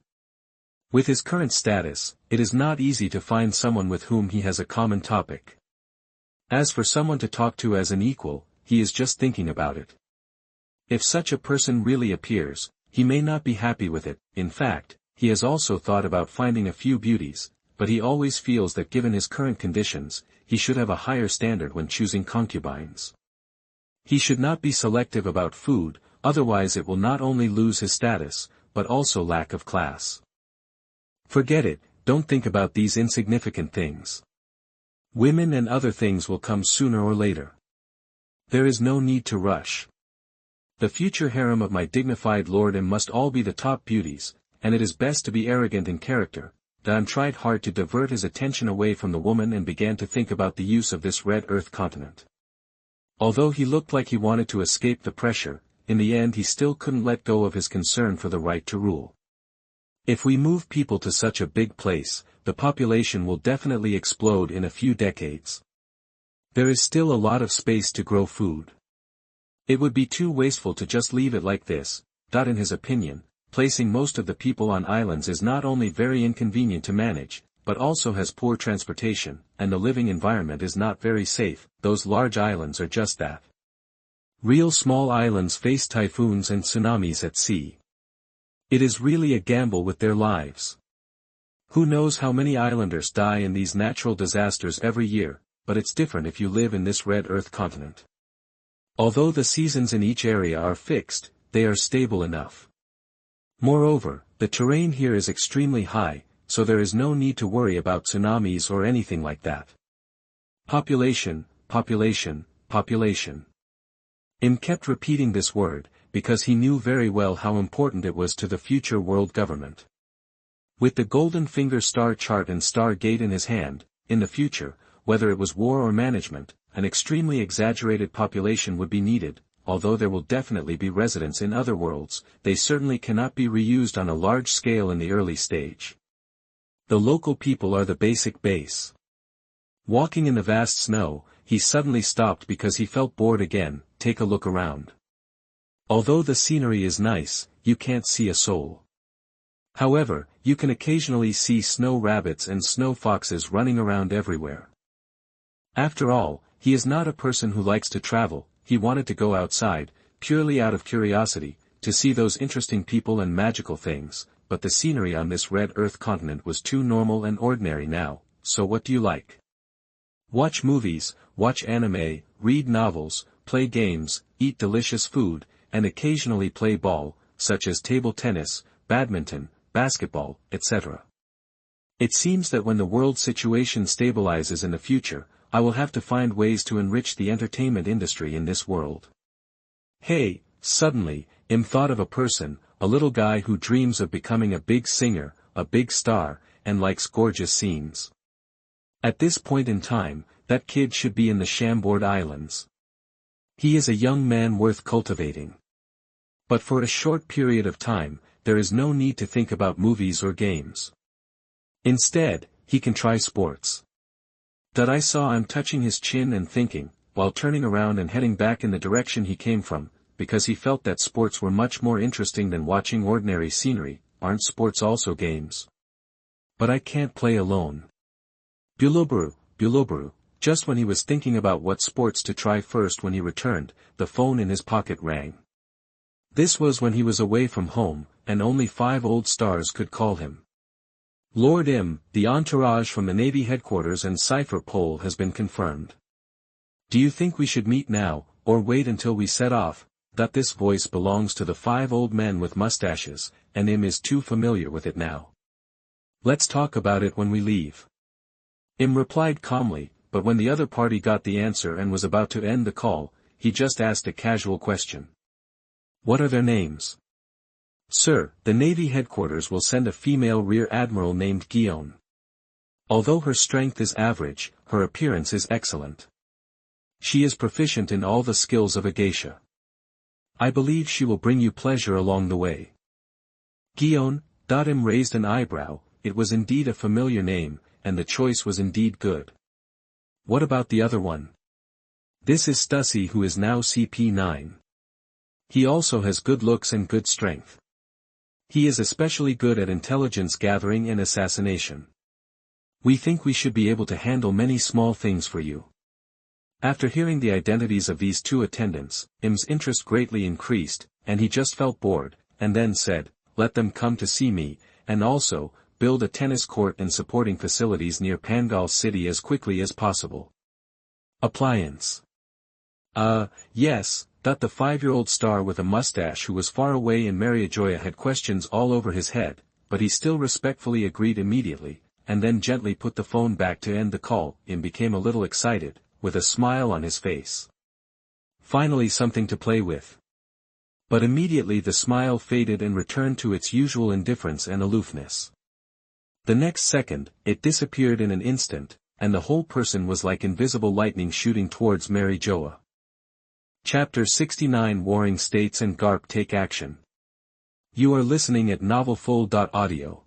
With his current status, it is not easy to find someone with whom he has a common topic. As for someone to talk to as an equal, he is just thinking about it. If such a person really appears, he may not be happy with it. In fact, he has also thought about finding a few beauties, but he always feels that given his current conditions, he should have a higher standard when choosing concubines. He should not be selective about food, otherwise it will not only lose his status, but also lack of class. Forget it, don't think about these insignificant things. Women and other things will come sooner or later. There is no need to rush. The future harem of my dignified lord must all be the top beauties, and it is best to be arrogant in character. Dan tried hard to divert his attention away from the woman and began to think about the use of this Red Earth continent. Although he looked like he wanted to escape the pressure, in the end he still couldn't let go of his concern for the right to rule. If we move people to such a big place, the population will definitely explode in a few decades. There is still a lot of space to grow food. It would be too wasteful to just leave it like this. In his opinion, placing most of the people on islands is not only very inconvenient to manage, but also has poor transportation, and the living environment is not very safe. Those large islands are just that. Real small islands face typhoons and tsunamis at sea. It is really a gamble with their lives. Who knows how many islanders die in these natural disasters every year, but it's different if you live in this Red Earth continent. Although the seasons in each area are fixed, they are stable enough. Moreover, the terrain here is extremely high, so there is no need to worry about tsunamis or anything like that. Population, population, population. Kept repeating this word, because he knew very well how important it was to the future world government. With the golden finger star chart and star gate in his hand, in the future, whether it was war or management, an extremely exaggerated population would be needed. Although there will definitely be residents in other worlds, they certainly cannot be reused on a large scale in the early stage. The local people are the basic base. Walking in the vast snow, he suddenly stopped because he felt bored again. Take a look around. Although the scenery is nice, you can't see a soul. However, you can occasionally see snow rabbits and snow foxes running around everywhere. After all, he is not a person who likes to travel. He wanted to go outside, purely out of curiosity, to see those interesting people and magical things, but the scenery on this red Earth continent was too normal and ordinary now. So what do you like? Watch movies, watch anime, read novels, play games, eat delicious food, and occasionally play ball, such as table tennis, badminton, basketball, etc. It seems that when the world situation stabilizes in the future, I will have to find ways to enrich the entertainment industry in this world. Hey, suddenly, thought of a person, a little guy who dreams of becoming a big singer, a big star, and likes gorgeous scenes. At this point in time, that kid should be in the Chambord Islands. He is a young man worth cultivating. But for a short period of time, there is no need to think about movies or games. Instead, he can try sports. I saw him touching his chin and thinking, while turning around and heading back in the direction he came from, because he felt that sports were much more interesting than watching ordinary scenery. Aren't sports also games? But I can't play alone. Buloburu. Just when he was thinking about what sports to try first when he returned, the phone in his pocket rang. This was when he was away from home, and only 5 old stars could call him. Lord M, the entourage from the Navy headquarters and cipher pole has been confirmed. Do you think we should meet now, or wait until we set off? This voice belongs to the 5 old men with mustaches, and M is too familiar with it now. Let's talk about it when we leave. M replied calmly, but when the other party got the answer and was about to end the call, he just asked a casual question. What are their names? Sir, the Navy headquarters will send a female rear admiral named Guion. Although her strength is average, her appearance is excellent. She is proficient in all the skills of a geisha. I believe she will bring you pleasure along the way. Guion. M raised an eyebrow. It was indeed a familiar name, and the choice was indeed good. What about the other one? This is Stussy, who is now CP9. He also has good looks and good strength. He is especially good at intelligence gathering and assassination. We think we should be able to handle many small things for you. After hearing the identities of these 2 attendants, M's interest greatly increased, and he just felt bored, and then said, let them come to see me, and also, build a tennis court and supporting facilities near Pangal City as quickly as possible. Appliance. Yes. The 5-year-old star with a mustache who was far away in Mariajoya had questions all over his head, but he still respectfully agreed immediately, and then gently put the phone back to end the call. Im became a little excited, with a smile on his face. Finally something to play with. But immediately the smile faded and returned to its usual indifference and aloofness. The next second, it disappeared in an instant, and the whole person was like invisible lightning shooting towards Mariajoya. Chapter 69 Warring States and Garp Take Action. You are listening at novelfull.audio.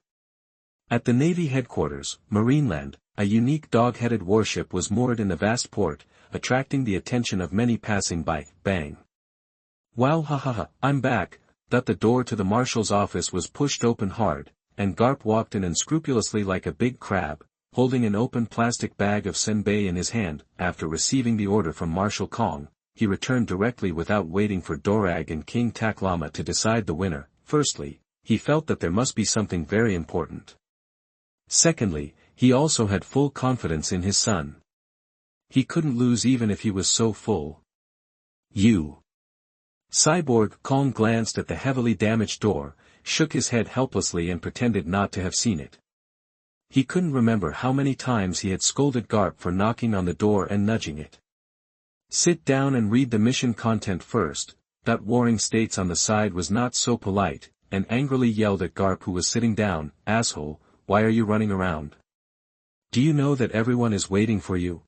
At the Navy headquarters, Marineland, a unique dog-headed warship was moored in the vast port, attracting the attention of many passing by. Bang. Wow, I'm back. The door to the marshal's office was pushed open hard, and Garp walked in unscrupulously like a big crab, holding an open plastic bag of senbei in his hand. After receiving the order from Marshal Kong, he returned directly without waiting for Dorag and King Taklama to decide the winner. Firstly, he felt that there must be something very important. Secondly, he also had full confidence in his son. He couldn't lose even if he was so full. Cyborg Kong glanced at the heavily damaged door, shook his head helplessly and pretended not to have seen it. He couldn't remember how many times he had scolded Garp for knocking on the door and nudging it. Sit down and read the mission content first. Warring States on the side was not so polite, and angrily yelled at Garp, who was sitting down. Asshole, why are you running around? Do you know that everyone is waiting for you?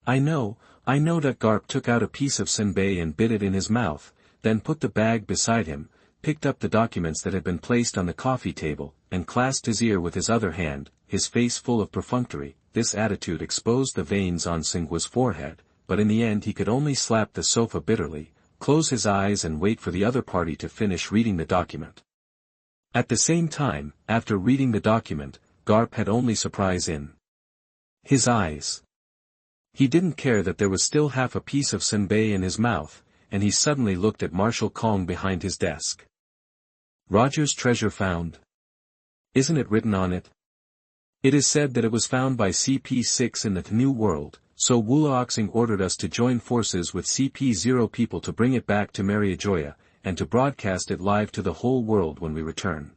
I know. Garp took out a piece of senbei and bit it in his mouth, then put the bag beside him, picked up the documents that had been placed on the coffee table, and clasped his ear with his other hand, his face full of perfunctory. This attitude exposed the veins on Singua's forehead, but in the end he could only slap the sofa bitterly, close his eyes and wait for the other party to finish reading the document. At the same time, after reading the document, Garp had only surprise in his eyes. He didn't care that there was still half a piece of senbei in his mouth, and he suddenly looked at Marshal Kong behind his desk. Roger's treasure found. Isn't it written on it? It is said that it was found by CP6 in the New World, so Wulaoxing ordered us to join forces with CP0 people to bring it back to Mariajoya, and to broadcast it live to the whole world when we return.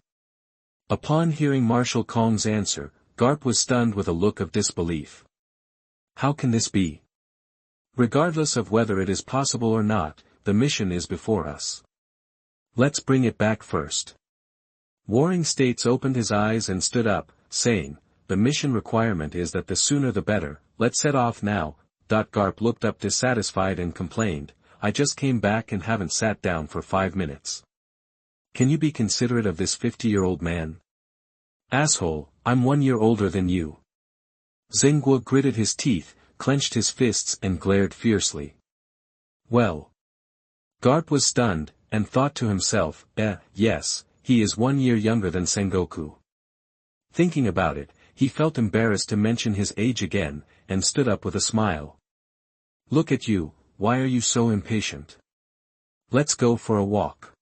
Upon hearing Marshal Kong's answer, Garp was stunned with a look of disbelief. How can this be? Regardless of whether it is possible or not, the mission is before us. Let's bring it back first. Warring States opened his eyes and stood up, saying, the mission requirement is that the sooner the better, let's set off now. Garp looked up dissatisfied and complained, I just came back and haven't sat down for 5 minutes. Can you be considerate of this 50-year-old man? Asshole, I'm 1 year older than you. Zengua gritted his teeth, clenched his fists and glared fiercely. Well. Garp was stunned, and thought to himself, yes, he is 1 year younger than Sengoku. Thinking about it, he felt embarrassed to mention his age again, and stood up with a smile. Look at you, why are you so impatient? Let's go for a walk.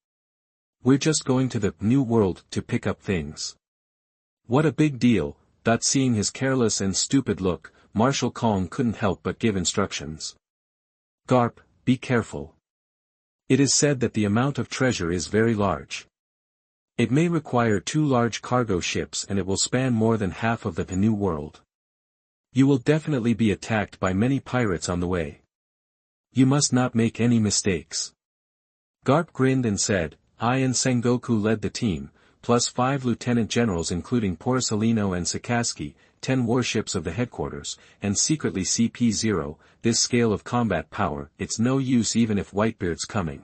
We're just going to the New World to pick up things. What a big deal. Seeing his careless and stupid look, Marshal Kong couldn't help but give instructions. Garp, be careful. It is said that the amount of treasure is very large. It may require 2 large cargo ships and it will span more than half of the New World. You will definitely be attacked by many pirates on the way. You must not make any mistakes. Garp grinned and said, I and Sengoku led the team, plus 5 lieutenant generals including Porcelino and Sakaski, 10 warships of the headquarters, and secretly CP0, this scale of combat power, it's no use even if Whitebeard's coming.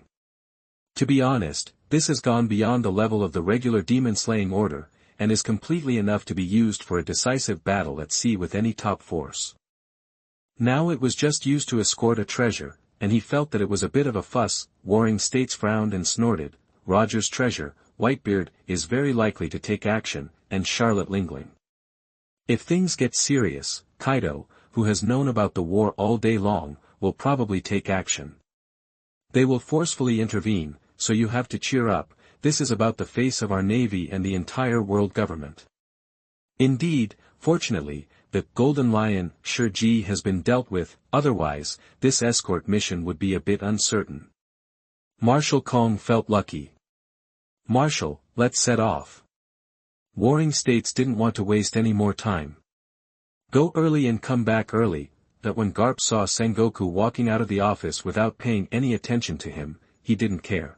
To be honest, this has gone beyond the level of the regular demon-slaying order, and is completely enough to be used for a decisive battle at sea with any top force. Now it was just used to escort a treasure, and he felt that it was a bit of a fuss. Warring States frowned and snorted, Roger's treasure, Whitebeard, is very likely to take action, and Charlotte Lingling. If things get serious, Kaido, who has known about the war all day long, will probably take action. They will forcefully intervene, so you have to cheer up, this is about the face of our navy and the entire world government. Indeed, fortunately, the Golden Lion, Shiji, has been dealt with, otherwise, this escort mission would be a bit uncertain. Marshal Kong felt lucky. Marshal, let's set off. Warring States didn't want to waste any more time. Go early and come back early. That when Garp saw Sengoku walking out of the office without paying any attention to him, he didn't care.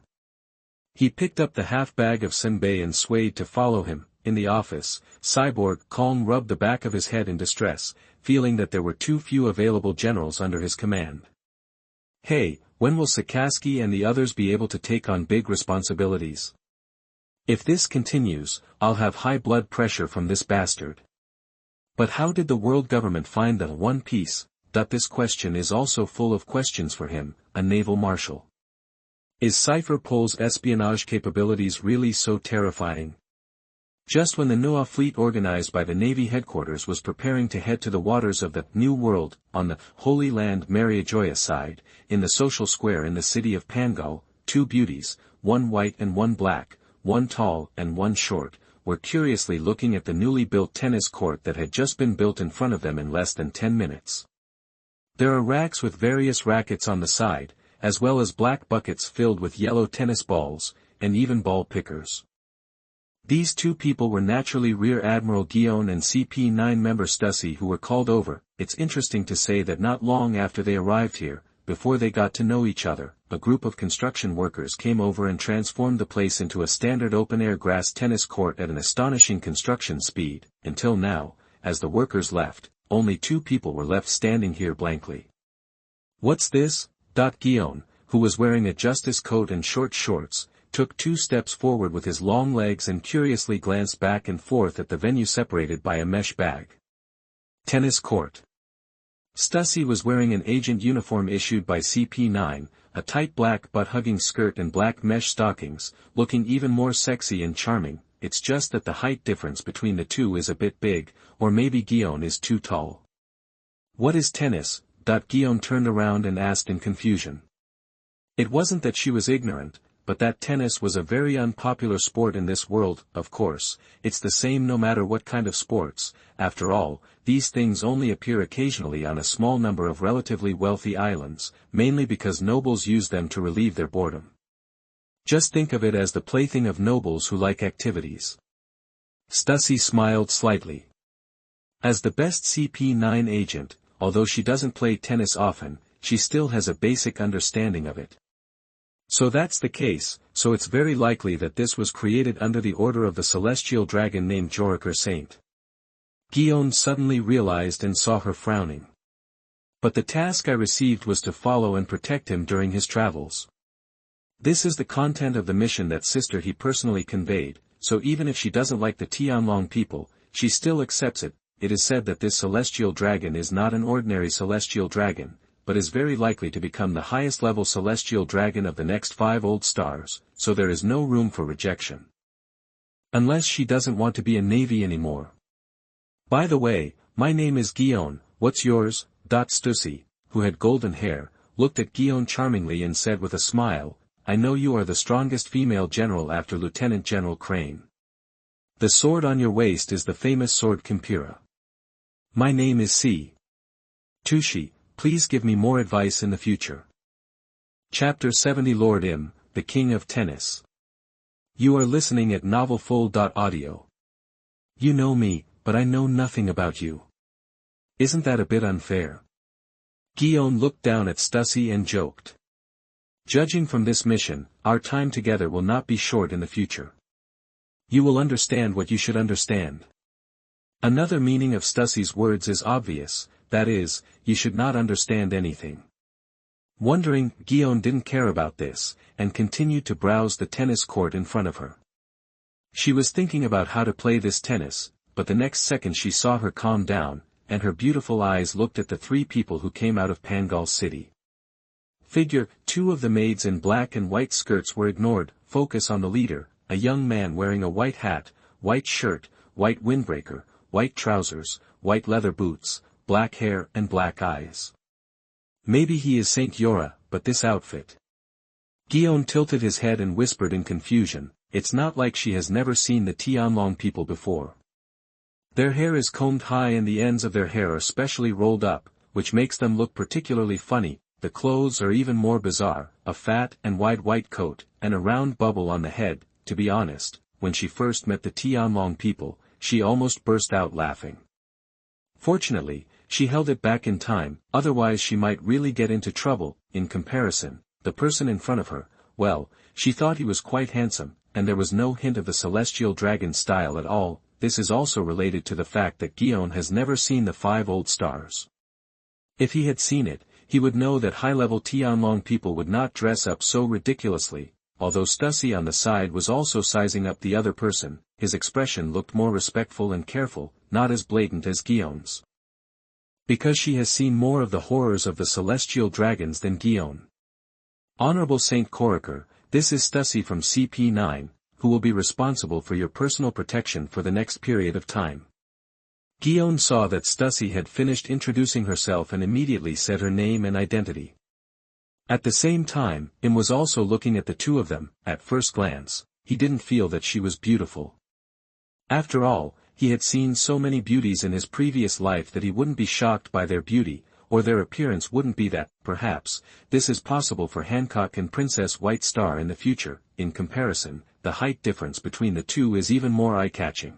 He picked up the half bag of senbei and swayed to follow him. In the office, Cyborg Kong rubbed the back of his head in distress, feeling that there were too few available generals under his command. Hey, when will Sakaski and the others be able to take on big responsibilities? If this continues, I'll have high blood pressure from this bastard. But how did the world government find the One Piece? This question is also full of questions for him, a naval marshal. Is Cypher Pole's espionage capabilities really so terrifying? Just when the Noah fleet organized by the Navy headquarters was preparing to head to the waters of the New World, on the Holy Land Mariajoya side, in the social square in the city of Pangal, 2 beauties, one white and one black, one tall and one short, were curiously looking at the newly built tennis court that had just been built in front of them in less than 10 minutes. There are racks with various rackets on the side, as well as black buckets filled with yellow tennis balls, and even ball pickers. These 2 people were naturally Rear Admiral Guillaume and CP9 member Stussy, who were called over. It's interesting to say that not long after they arrived here, before they got to know each other, a group of construction workers came over and transformed the place into a standard open-air grass tennis court at an astonishing construction speed. Until now, as the workers left, only 2 people were left standing here blankly. What's this? Guillaume, who was wearing a justice coat and short shorts, took 2 steps forward with his long legs and curiously glanced back and forth at the venue separated by a mesh bag. Tennis court. Stussy was wearing an agent uniform issued by CP9, a tight black butt-hugging skirt and black mesh stockings, looking even more sexy and charming. It's just that the height difference between the two is a bit big, or maybe Guillaume is too tall. What is tennis? Guillaume turned around and asked in confusion. It wasn't that she was ignorant, but that tennis was a very unpopular sport in this world. Of course, it's the same no matter what kind of sports. After all, these things only appear occasionally on a small number of relatively wealthy islands, mainly because nobles use them to relieve their boredom. Just think of it as the plaything of nobles who like activities. Stussy smiled slightly. As the best CP9 agent, although she doesn't play tennis often, she still has a basic understanding of it. So that's the case, so it's very likely that this was created under the order of the celestial dragon named Jorikar Saint. Guillaume suddenly realized and saw her frowning. But the task I received was to follow and protect him during his travels. This is the content of the mission that sister he personally conveyed, so even if she doesn't like the Tianlong people, she still accepts it. It is said that this celestial dragon is not an ordinary celestial dragon, but is very likely to become the highest level celestial dragon of the next 5 old stars, so there is no room for rejection. Unless she doesn't want to be a navy anymore. By the way, my name is Guillaume, what's yours? Stussy, who had golden hair, looked at Guillaume charmingly and said with a smile, I know you are the strongest female general after Lieutenant General Crane. The sword on your waist is the famous sword Kimpira. My name is C. Tushi, please give me more advice in the future. Chapter 70 Lord Im, the King of Tennis. You are listening at novelfull.audio. You know me, but I know nothing about you. Isn't that a bit unfair? Guillaume looked down at Stussy and joked. Judging from this mission, our time together will not be short in the future. You will understand what you should understand. Another meaning of Stussy's words is obvious, that is, you should not understand anything. Wondering, Guillaume didn't care about this, and continued to browse the tennis court in front of her. She was thinking about how to play this tennis, but the next second she saw her calm down, and her beautiful eyes looked at the 3 people who came out of Pangal City. Figure, 2 of the maids in black and white skirts were ignored. Focus on the leader, a young man wearing a white hat, white shirt, white windbreaker, white trousers, white leather boots, black hair and black eyes. Maybe he is Saint Yora, but this outfit. Guillaume tilted his head and whispered in confusion, it's not like she has never seen the Tianlong people before. Their hair is combed high and the ends of their hair are specially rolled up, which makes them look particularly funny. The clothes are even more bizarre, a fat and wide white coat, and a round bubble on the head. To be honest, when she first met the Tianlong people, she almost burst out laughing. Fortunately, she held it back in time, otherwise she might really get into trouble. In comparison, the person in front of her, well, she thought he was quite handsome, and there was no hint of the celestial dragon style at all. This is also related to the fact that Guillaume has never seen the 5 old stars. If he had seen it, he would know that high-level Tianlong people would not dress up so ridiculously. Although Stussy on the side was also sizing up the other person, his expression looked more respectful and careful, not as blatant as Guillaume's. Because she has seen more of the horrors of the celestial dragons than Guillaume. Honorable Saint Jorikar, this is Stussy from CP9, who will be responsible for your personal protection for the next period of time. Guillaume saw that Stussy had finished introducing herself and immediately said her name and identity. At the same time, Im was also looking at the 2 of them. At first glance, he didn't feel that she was beautiful. After all, he had seen so many beauties in his previous life that he wouldn't be shocked by their beauty, or their appearance wouldn't be that. Perhaps, this is possible for Hancock and Princess White Star in the future. In comparison, the height difference between the 2 is even more eye-catching.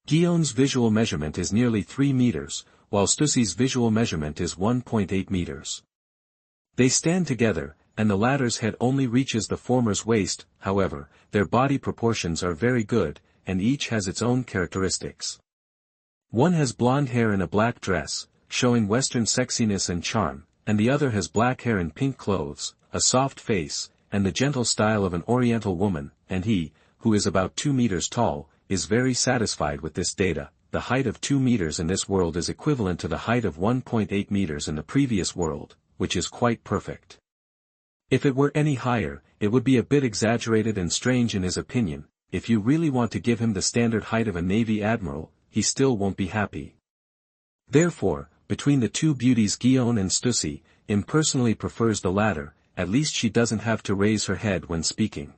Guillaume's visual measurement is nearly 3 meters, while Stussy's visual measurement is 1.8 meters. They stand together, and the latter's head only reaches the former's waist. However, their body proportions are very good, and each has its own characteristics. One has blonde hair in a black dress, showing Western sexiness and charm, and the other has black hair in pink clothes, a soft face, and the gentle style of an Oriental woman, and he, who is about 2 meters tall, is very satisfied with this data. The height of 2 meters in this world is equivalent to the height of 1.8 meters in the previous world, which is quite perfect. If it were any higher, it would be a bit exaggerated and strange in his opinion. If you really want to give him the standard height of a Navy admiral, he still won't be happy. Therefore, between the two beauties Guillaume and Stussy, Im personally prefers the latter. At least she doesn't have to raise her head when speaking.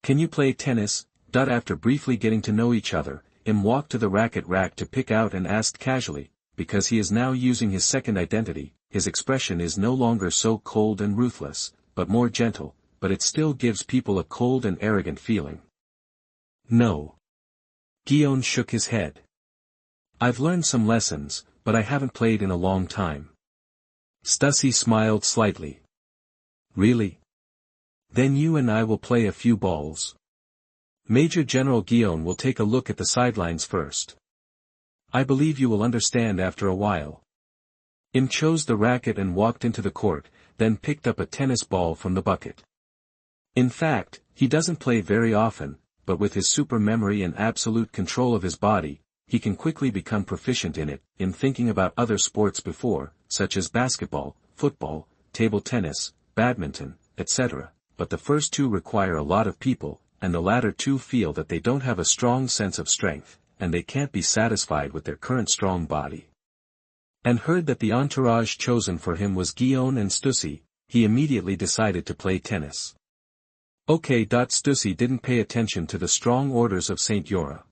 Can you play tennis? After briefly getting to know each other, Im walked to the racket rack to pick out and asked casually, because he is now using his second identity. His expression is no longer so cold and ruthless, but more gentle, but it still gives people a cold and arrogant feeling. No. Guillaume shook his head. I've learned some lessons, but I haven't played in a long time. Stussy smiled slightly. Really? Then you and I will play a few balls. Major General Guillaume will take a look at the sidelines first. I believe you will understand after a while. Im chose the racket and walked into the court, then picked up a tennis ball from the bucket. In fact, he doesn't play very often, but with his super memory and absolute control of his body, he can quickly become proficient in it. In thinking about other sports before, such as basketball, football, table tennis, badminton, etc., but the first two require a lot of people, and the latter two feel that they don't have a strong sense of strength, and they can't be satisfied with their current strong body. And heard that the entourage chosen for him was Guillaume and Stussy, he immediately decided to play tennis. Okay. Stussy didn't pay attention to the strong orders of Saint Yora.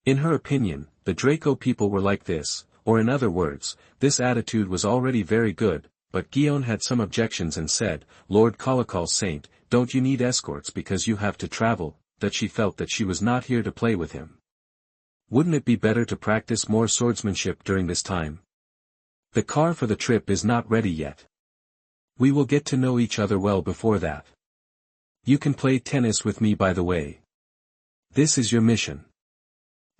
In her opinion, the Draco people were like this, or in other words, this attitude was already very good, but Guillaume had some objections and said, Lord Colocol Saint, don't you need escorts because you have to travel? That she felt that she was not here to play with him. Wouldn't it be better to practice more swordsmanship during this time? The car for the trip is not ready yet. We will get to know each other well before that. You can play tennis with me by the way. This is your mission.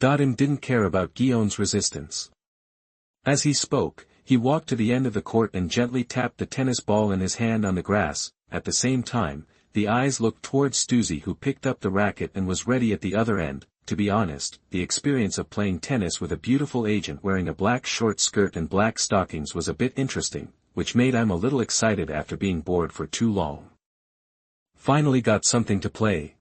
Im didn't care about Guillaume's resistance. As he spoke, he walked to the end of the court and gently tapped the tennis ball in his hand on the grass. At the same time, the eyes looked towards Stussy, who picked up the racket and was ready at the other end. To be honest, the experience of playing tennis with a beautiful agent wearing a black short skirt and black stockings was a bit interesting, which made Im a little excited after being bored for too long. Finally got something to play.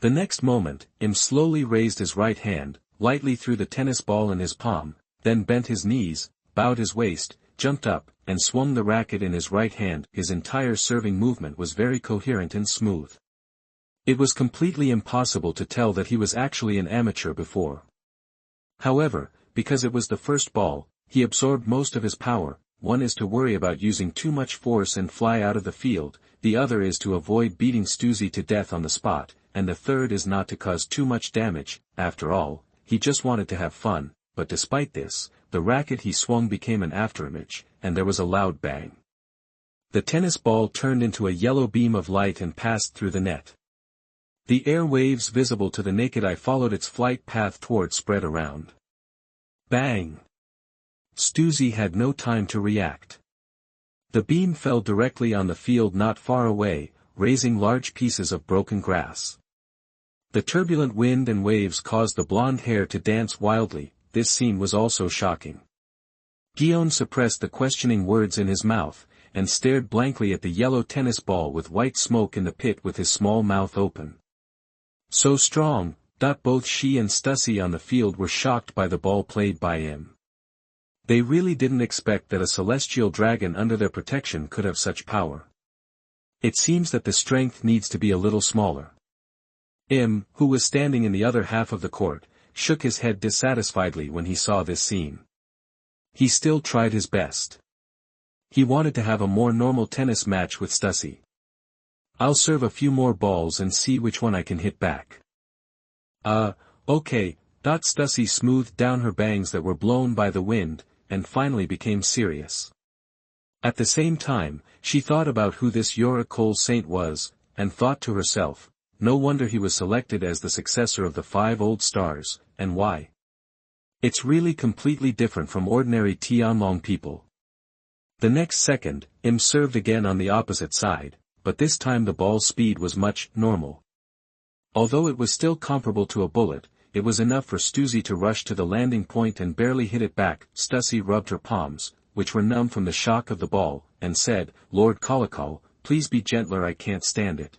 The next moment, Im slowly raised his right hand, lightly threw the tennis ball in his palm, then bent his knees, bowed his waist, jumped up, and swung the racket in his right hand. His entire serving movement was very coherent and smooth. It was completely impossible to tell that he was actually an amateur before. However, because it was the first ball, he absorbed most of his power. One is to worry about using too much force and fly out of the field, the other is to avoid beating Stussy to death on the spot, and the third is not to cause too much damage. After all, he just wanted to have fun, but despite this, the racket he swung became an afterimage, and there was a loud bang. The tennis ball turned into a yellow beam of light and passed through the net. The air waves visible to the naked eye followed its flight path toward spread around. Bang! Stussy had no time to react. The beam fell directly on the field not far away, raising large pieces of broken grass. The turbulent wind and waves caused the blonde hair to dance wildly. This scene was also shocking. Guillaume suppressed the questioning words in his mouth, and stared blankly at the yellow tennis ball with white smoke in the pit with his small mouth open. So strong. Both she and Stussy on the field were shocked by the ball played by him. They really didn't expect that a celestial dragon under their protection could have such power. It seems that the strength needs to be a little smaller. Im, who was standing in the other half of the court, shook his head dissatisfiedly when he saw this scene. He still tried his best. He wanted to have a more normal tennis match with Stussy. I'll serve a few more balls and see which one I can hit back. Okay. Stussy smoothed down her bangs that were blown by the wind, and finally became serious. At the same time, she thought about who this Yora Cole Saint was, and thought to herself, no wonder he was selected as the successor of the 5 old stars, and why? It's really completely different from ordinary Tianlong people. The next second, Im served again on the opposite side, but this time the ball's speed was much normal. Although it was still comparable to a bullet, it was enough for Stussy to rush to the landing point and barely hit it back. Stussy rubbed her palms, which were numb from the shock of the ball, and said, "Lord Colacal, please be gentler, I can't stand it."